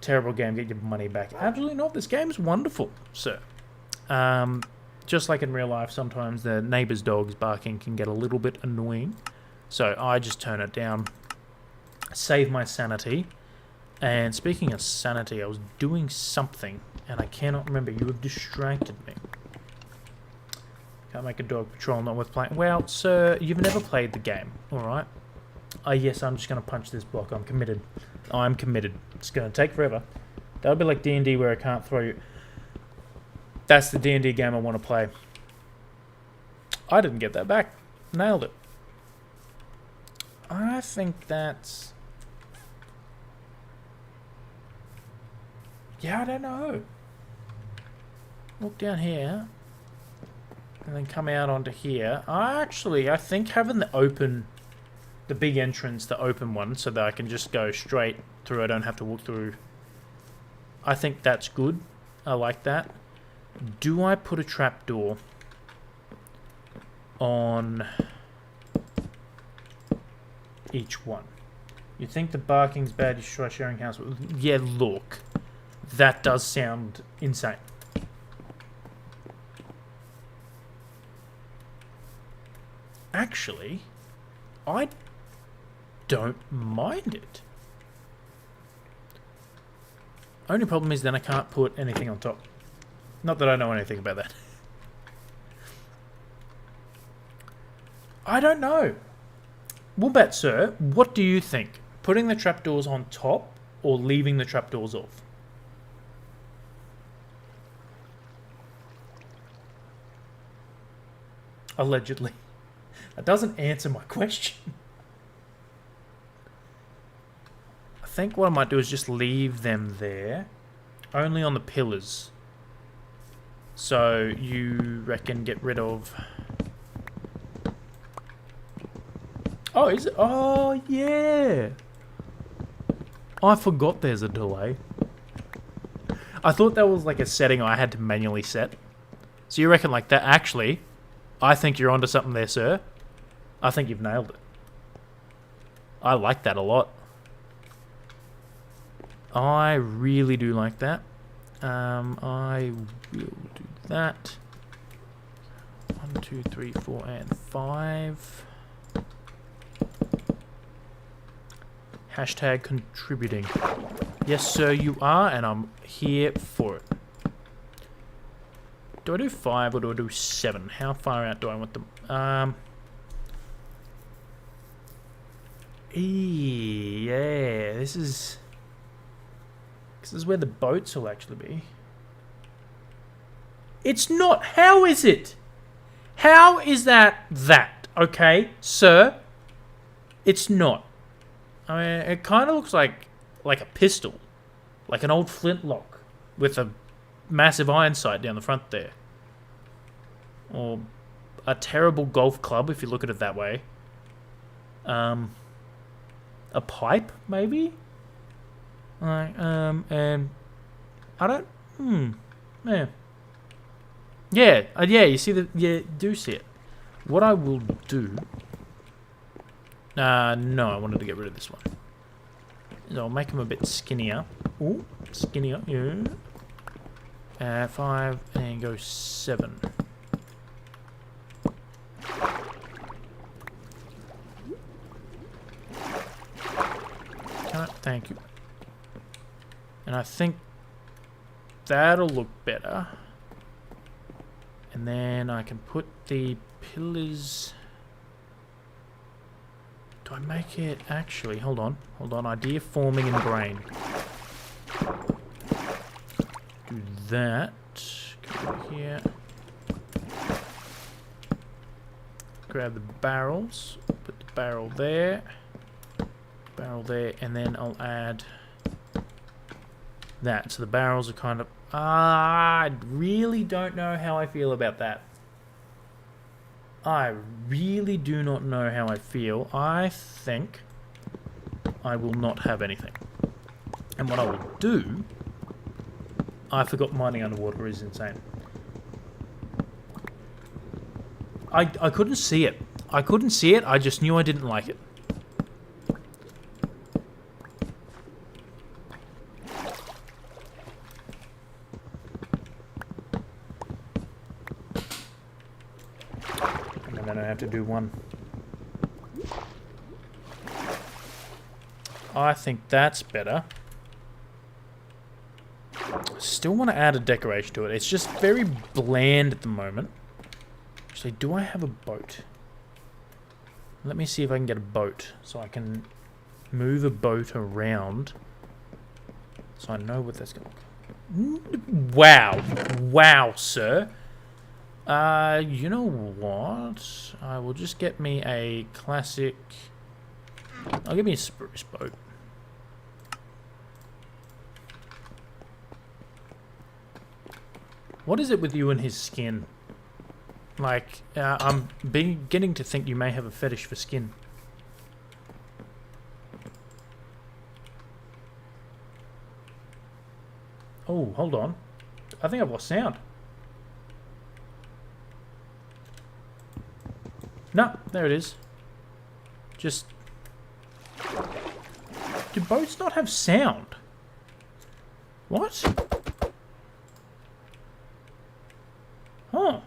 Terrible game, get your money back. Absolutely not. This game's wonderful, sir. Just like in real life, sometimes the neighbour's dog's barking can get a little bit annoying. So I just turn it down. Save my sanity. And speaking of sanity, I was doing something, and I cannot remember. You have distracted me. Can't make a dog patrol, not worth playing. Well, sir, you've never played the game, alright? Yes, I'm just going to punch this block. I'm committed. I'm committed. It's going to take forever. That'll be like D&D where I can't throw you. That's the D&D game I want to play. I didn't get that back. Nailed it. I think that's... Yeah, I don't know. Walk down here. And then come out onto here. I think having the big entrance, the open one, so that I can just go straight through. I don't have to walk through. I think that's good. I like that. Do I put a trapdoor on each one? You think the barking's bad, you should try sharing house with... Yeah, look. That does sound insane. Actually, I don't mind it. Only problem is then I can't put anything on top. Not that I know anything about that. I don't know. Wombat, sir, what do you think? Putting the trapdoors on top or leaving the trapdoors off? Allegedly. That doesn't answer my question. I think what I might do is just leave them there. Only on the pillars. So you reckon get rid of Oh, is it? Oh, yeah. I forgot there's a delay. I thought that was like a setting I had to manually set. So you reckon like that? Actually, I think you're onto something there, sir. I think you've nailed it. I like that a lot. I really do like that. I will do that. 1, 2, 3, 4, and 5. Hashtag contributing. Yes, sir, you are, and I'm here for it. Do I do 5 or do I do 7? How far out do I want them? Yeah, this is where the boats will actually be. It's not. How is it? How is that? Okay, sir. It's not. I mean, it kind of looks like a pistol, like an old flintlock with a massive iron sight down the front there, or a terrible golf club if you look at it that way. A pipe maybe. And I don't. Yeah. Yeah. You see the. Yeah, do see it. What I will do. No, I wanted to get rid of this one. So I'll make him a bit skinnier. Ooh, skinnier. Yeah. 5 and go 7. Thank you. And I think that'll look better. And then I can put the pillars. Do I make it actually? Hold on. Idea forming in brain. Do that. Go over here. Grab the barrels. Put the barrel there. Barrel there, and then I'll add that. So the barrels are kind of... I really don't know how I feel about that. I really do not know how I feel. I think I will not have anything. And what I will do... I forgot mining underwater is insane. I couldn't see it. I just knew I didn't like it. To do one. I think that's better. Still want to add a decoration to it. It's just very bland at the moment. Actually, do I have a boat? Let me see if I can get a boat so I can move a boat around so I know what that's going to look. Wow, sir. You know what? I will just get me a classic... I'll give me a spruce boat. What is it with you and his skin? Like, I'm beginning to think you may have a fetish for skin. Oh, hold on. I think I've lost sound. No, there it is. Just... Do boats not have sound? What? Huh.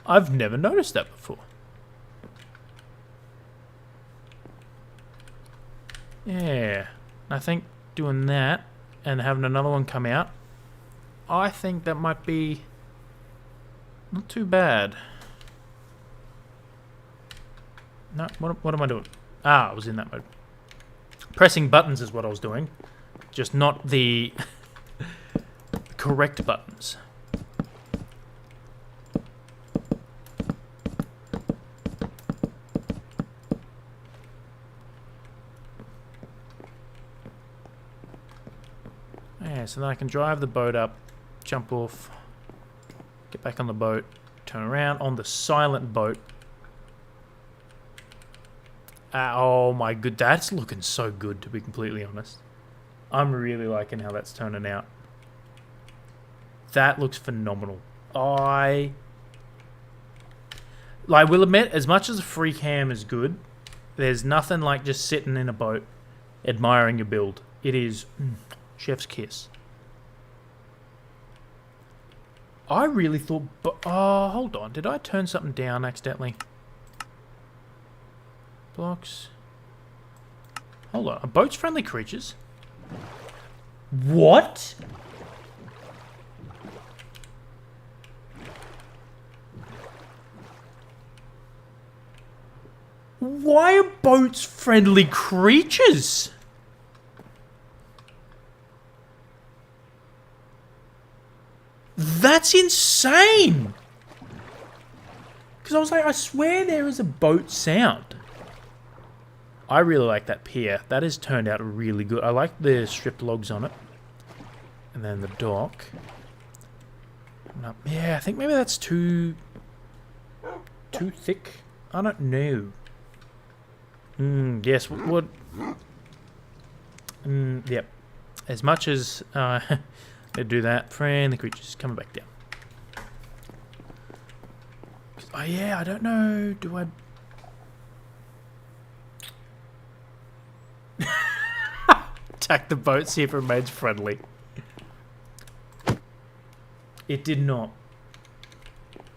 I've never noticed that before. Yeah. I think doing that and having another one come out, I think that might be not too bad. No, what am I doing? Ah, I was in that mode. Pressing buttons is what I was doing. Just not the correct buttons. Yeah, so then I can drive the boat up, jump off, get back on the boat, turn around on the silent boat, Oh my good, that's looking so good, to be completely honest. I'm really liking how that's turning out. That looks phenomenal. I will admit, as much as a free cam is good, there's nothing like just sitting in a boat admiring your build. It is chef's kiss. I really thought... Oh, hold on. Did I turn something down accidentally? Blocks. Hold on. Are boats friendly creatures? What? Why are boats friendly creatures? That's insane! Because I was like, I swear there is a boat sound. I really like that pier. That has turned out really good. I like the stripped logs on it. And then the dock. Yeah, I think maybe that's too thick. I don't know. Yes, what? Yep. As much as they do that, friendly creatures coming back down. Oh yeah, I don't know. Do I? Attack the boat, see if it remains friendly. It did not.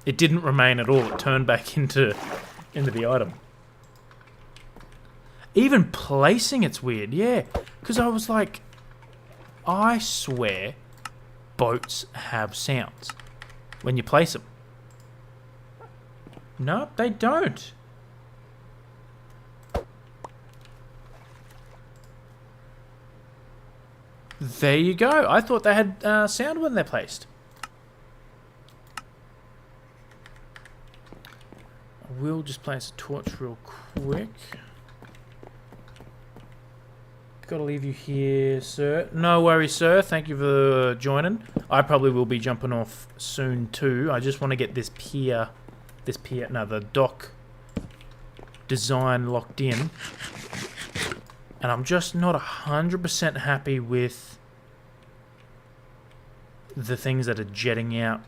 It didn't remain at all. It turned back into the item. Even placing it's weird, yeah. Because I was like, I swear boats have sounds when you place them. No, they don't. There you go. I thought they had sound when they're placed. I will just place a torch real quick. Gotta leave you here, sir. No worries, sir. Thank you for joining. I probably will be jumping off soon too. I just want to get the dock design locked in. And I'm just not 100% happy with the things that are jetting out.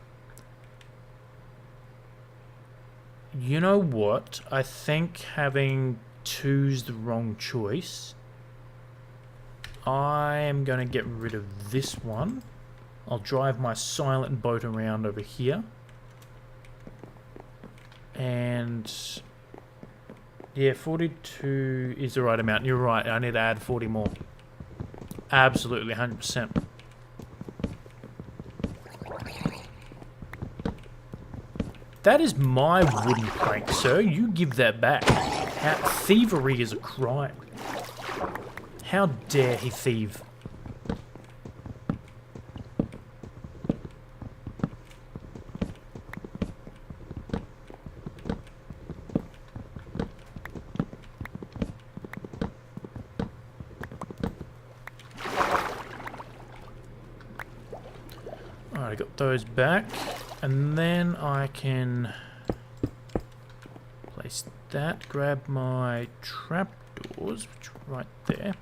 You know what? I think having 2's the wrong choice. I am going to get rid of this one. I'll drive my silent boat around over here. And yeah, 42 is the right amount. You're right, I need to add 40 more. Absolutely, 100%. That is my wooden plank, sir. You give that back. Thievery is a crime. How dare he thieve? Alright, I got those back. And then I can place that, grab my trapdoors, which are right there.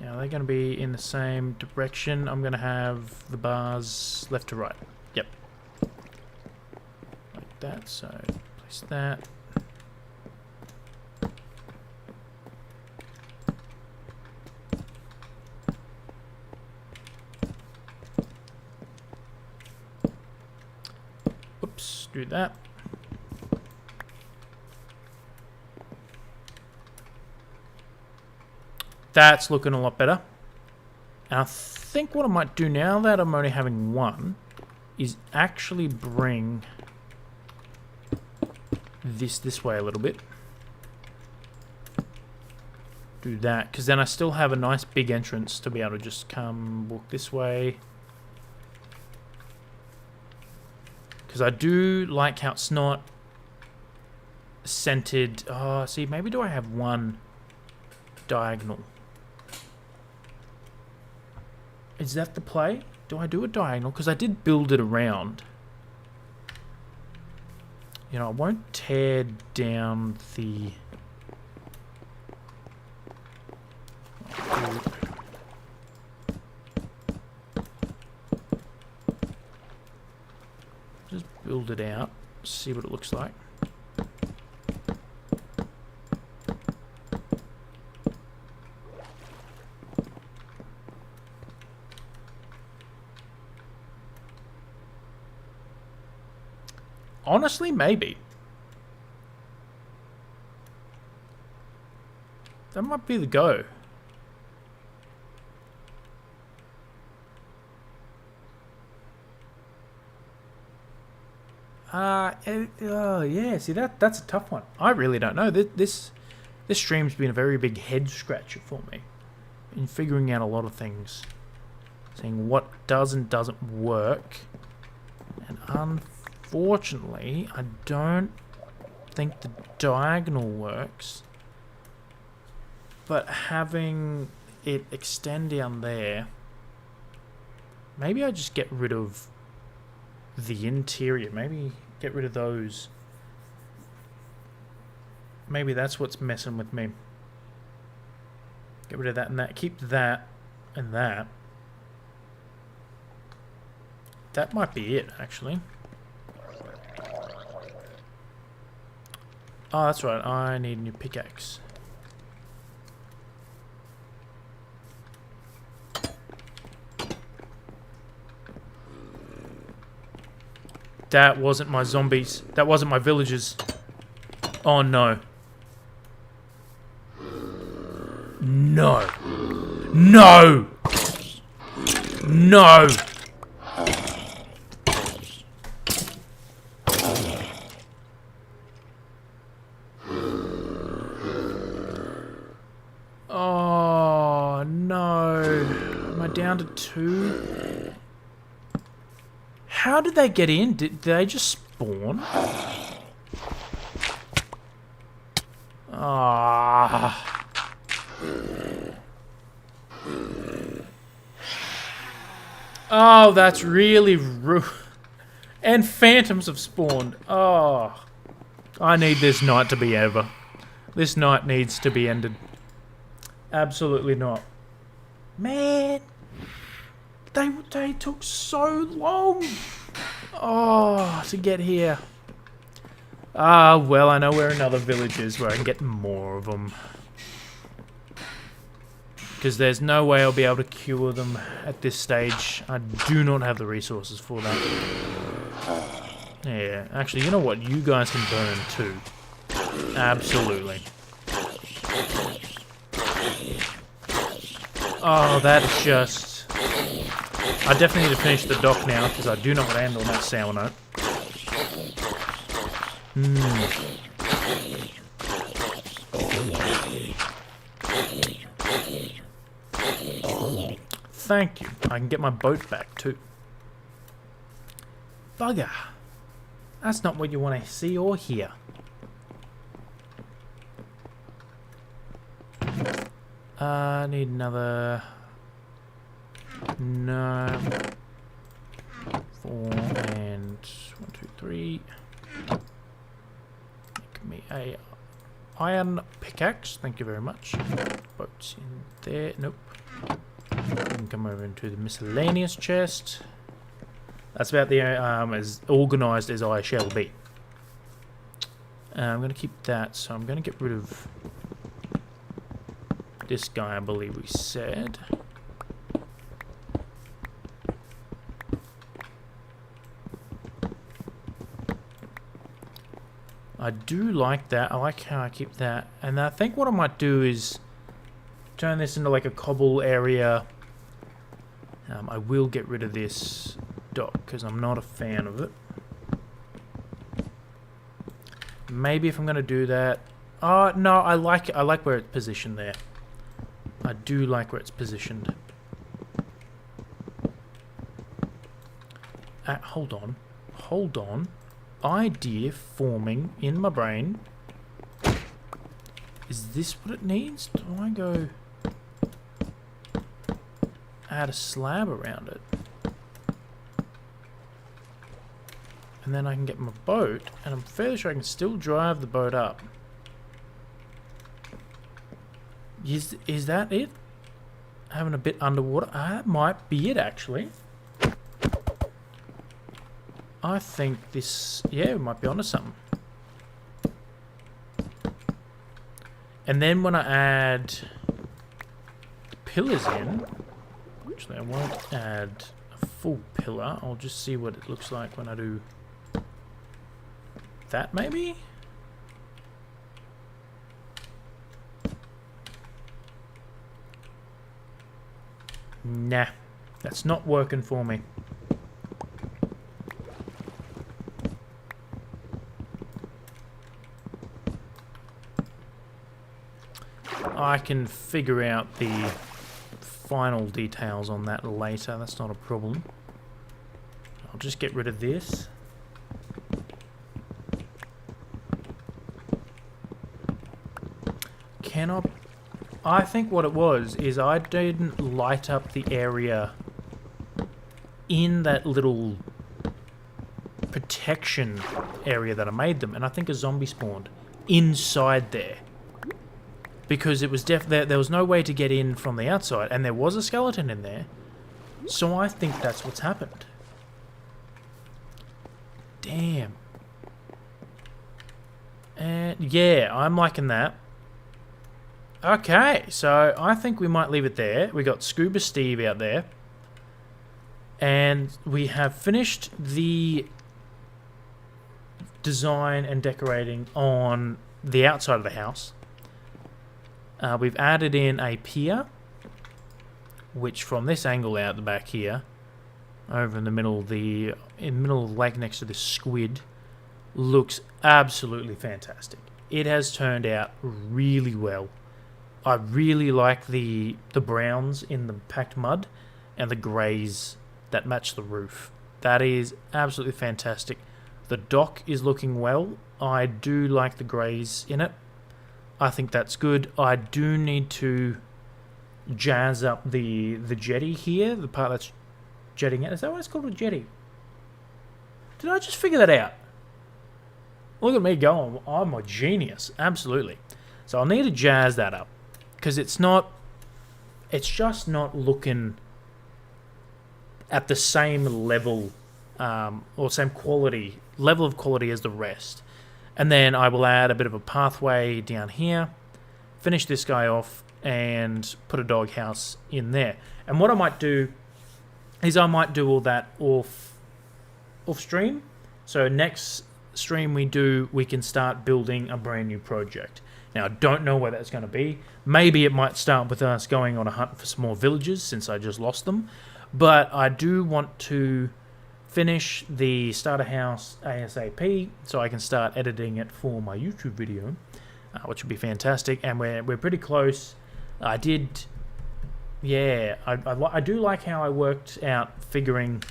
Now they're going to be in the same direction. I'm going to have the bars left to right. Yep. Like that, so place that. Oops, do that. That's looking a lot better. And I think what I might do now that I'm only having one is actually bring this way a little bit. Do that, because then I still have a nice big entrance to be able to just come walk this way. Because I do like how it's not centered. Oh, see, maybe do I have one diagonal? Is that the play? Do I do a diagonal? Because I did build it around. You know, I won't tear down the build it out, see what it looks like. Honestly, maybe. That might be the go. Yeah, see that's a tough one. I really don't know. This stream's been a very big head scratcher for me in figuring out a lot of things. Seeing what does and doesn't work. And unfortunately, I don't think the diagonal works. But having it extend down there, maybe I just get rid of the interior. Maybe get rid of those. Maybe that's what's messing with me. Get rid of that and that. Keep that and that. That might be it, actually. Oh, that's right. I need a new pickaxe. That wasn't my zombies. That wasn't my villagers. Oh, no. No. No! No! Oh, no. Am I down to 2? How did they get in? Did they just spawn? Ah. Oh, that's really rude. And phantoms have spawned. Oh. I need this night to be over. This night needs to be ended. Absolutely not. Man. They took so long. Oh, to get here. Ah, well, I know where another village is where I can get more of them. Because there's no way I'll be able to cure them at this stage. I do not have the resources for that. Yeah, actually, you know what? You guys can burn too. Absolutely. Oh, that's just... I definitely need to finish the dock now, because I do not want to end on that sour note. Thank you. I can get my boat back too. Bugger. That's not what you want to see or hear. I need another... No. 4 and 1, 2, 3. Make me a iron pickaxe. Thank you very much. Boats in there. Nope. We can come over into the miscellaneous chest. That's about the as organised as I shall be. I'm going to keep that, so I'm going to get rid of this guy, I believe we said. I do like that. I like how I keep that. And I think what I might do is turn this into like a cobble area. I will get rid of this dock because I'm not a fan of it. Maybe if I'm going to do that... Oh, no, I like it. I like where it's positioned there. I do like where it's positioned. Hold on. Hold on. Idea forming in my brain. Is this what it needs? Do I go add a slab around it? And then I can get my boat, and I'm fairly sure I can still drive the boat up. Is that it? Having a bit underwater? That might be it, actually. I think this, yeah, we might be onto something. And then when I add the pillars in, actually I won't add a full pillar, I'll just see what it looks like when I do that maybe? Nah, that's not working for me. I can figure out the final details on that later, that's not a problem. I'll just get rid of this. I think what it was is I didn't light up the area in that little protection area that I made them, and I think a zombie spawned inside there. Because it was there was no way to get in from the outside, and there was a skeleton in there. So I think that's what's happened. Damn. And yeah, I'm liking that. Okay, so I think we might leave it there. We got Scuba Steve out there. And we have finished the design and decorating on the outside of the house. We've added in a pier, which from this angle out the back here, over in the middle of the middle of the lake next to this squid, looks absolutely fantastic. It has turned out really well. I really like the browns in the packed mud and the greys that match the roof. That is absolutely fantastic. The dock is looking well. I do like the greys in it. I think that's good. I do need to jazz up the jetty here, the part that's jetting out. Is that what it's called, a jetty? Did I just figure that out? Look at me going. I'm a genius. Absolutely. So I'll need to jazz that up. Because it's just not looking at the same level, or same level of quality as the rest. And then I will add a bit of a pathway down here, finish this guy off, and put a doghouse in there. And what I might do is I might do all that off stream. So next stream we can start building a brand new project. Now I don't know where that's going to be. Maybe it might start with us going on a hunt for some more villages since I just lost them. But I do want to finish the starter house ASAP so I can start editing it for my YouTube video, which would be fantastic. And we're pretty close. I do like how I worked out figuring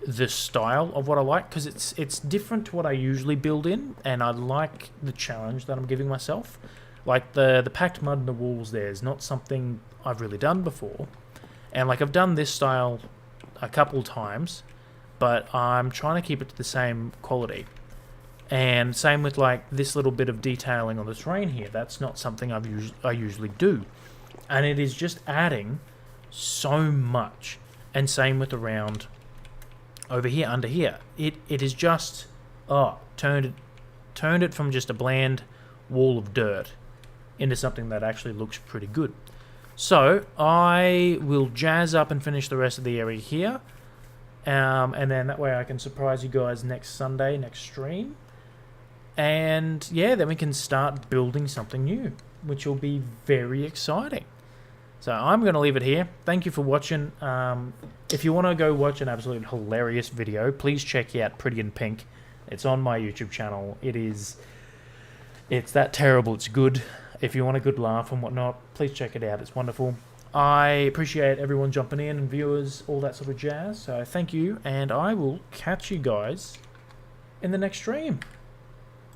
the style of what I like, because it's different to what I usually build in, and I like the challenge that I'm giving myself. Like the packed mud in the walls there is not something I've really done before, and like I've done this style a couple times, but I'm trying to keep it to the same quality. And same with like this little bit of detailing on the terrain here. That's not something I usually do, and it is just adding so much. And same with around over here, under here. It is just turned it from just a bland wall of dirt into something that actually looks pretty good. So I will jazz up and finish the rest of the area here, and then that way I can surprise you guys next Sunday, next stream. And yeah, then we can start building something new, which will be very exciting. So I'm going to leave it here. Thank you for watching. If you want to go watch an absolutely hilarious video, please check out Pretty in Pink. It's on my YouTube channel. It's that terrible, it's good. If you want a good laugh and whatnot, please check it out. It's wonderful. I appreciate everyone jumping in and viewers, all that sort of jazz. So thank you, and I will catch you guys in the next stream.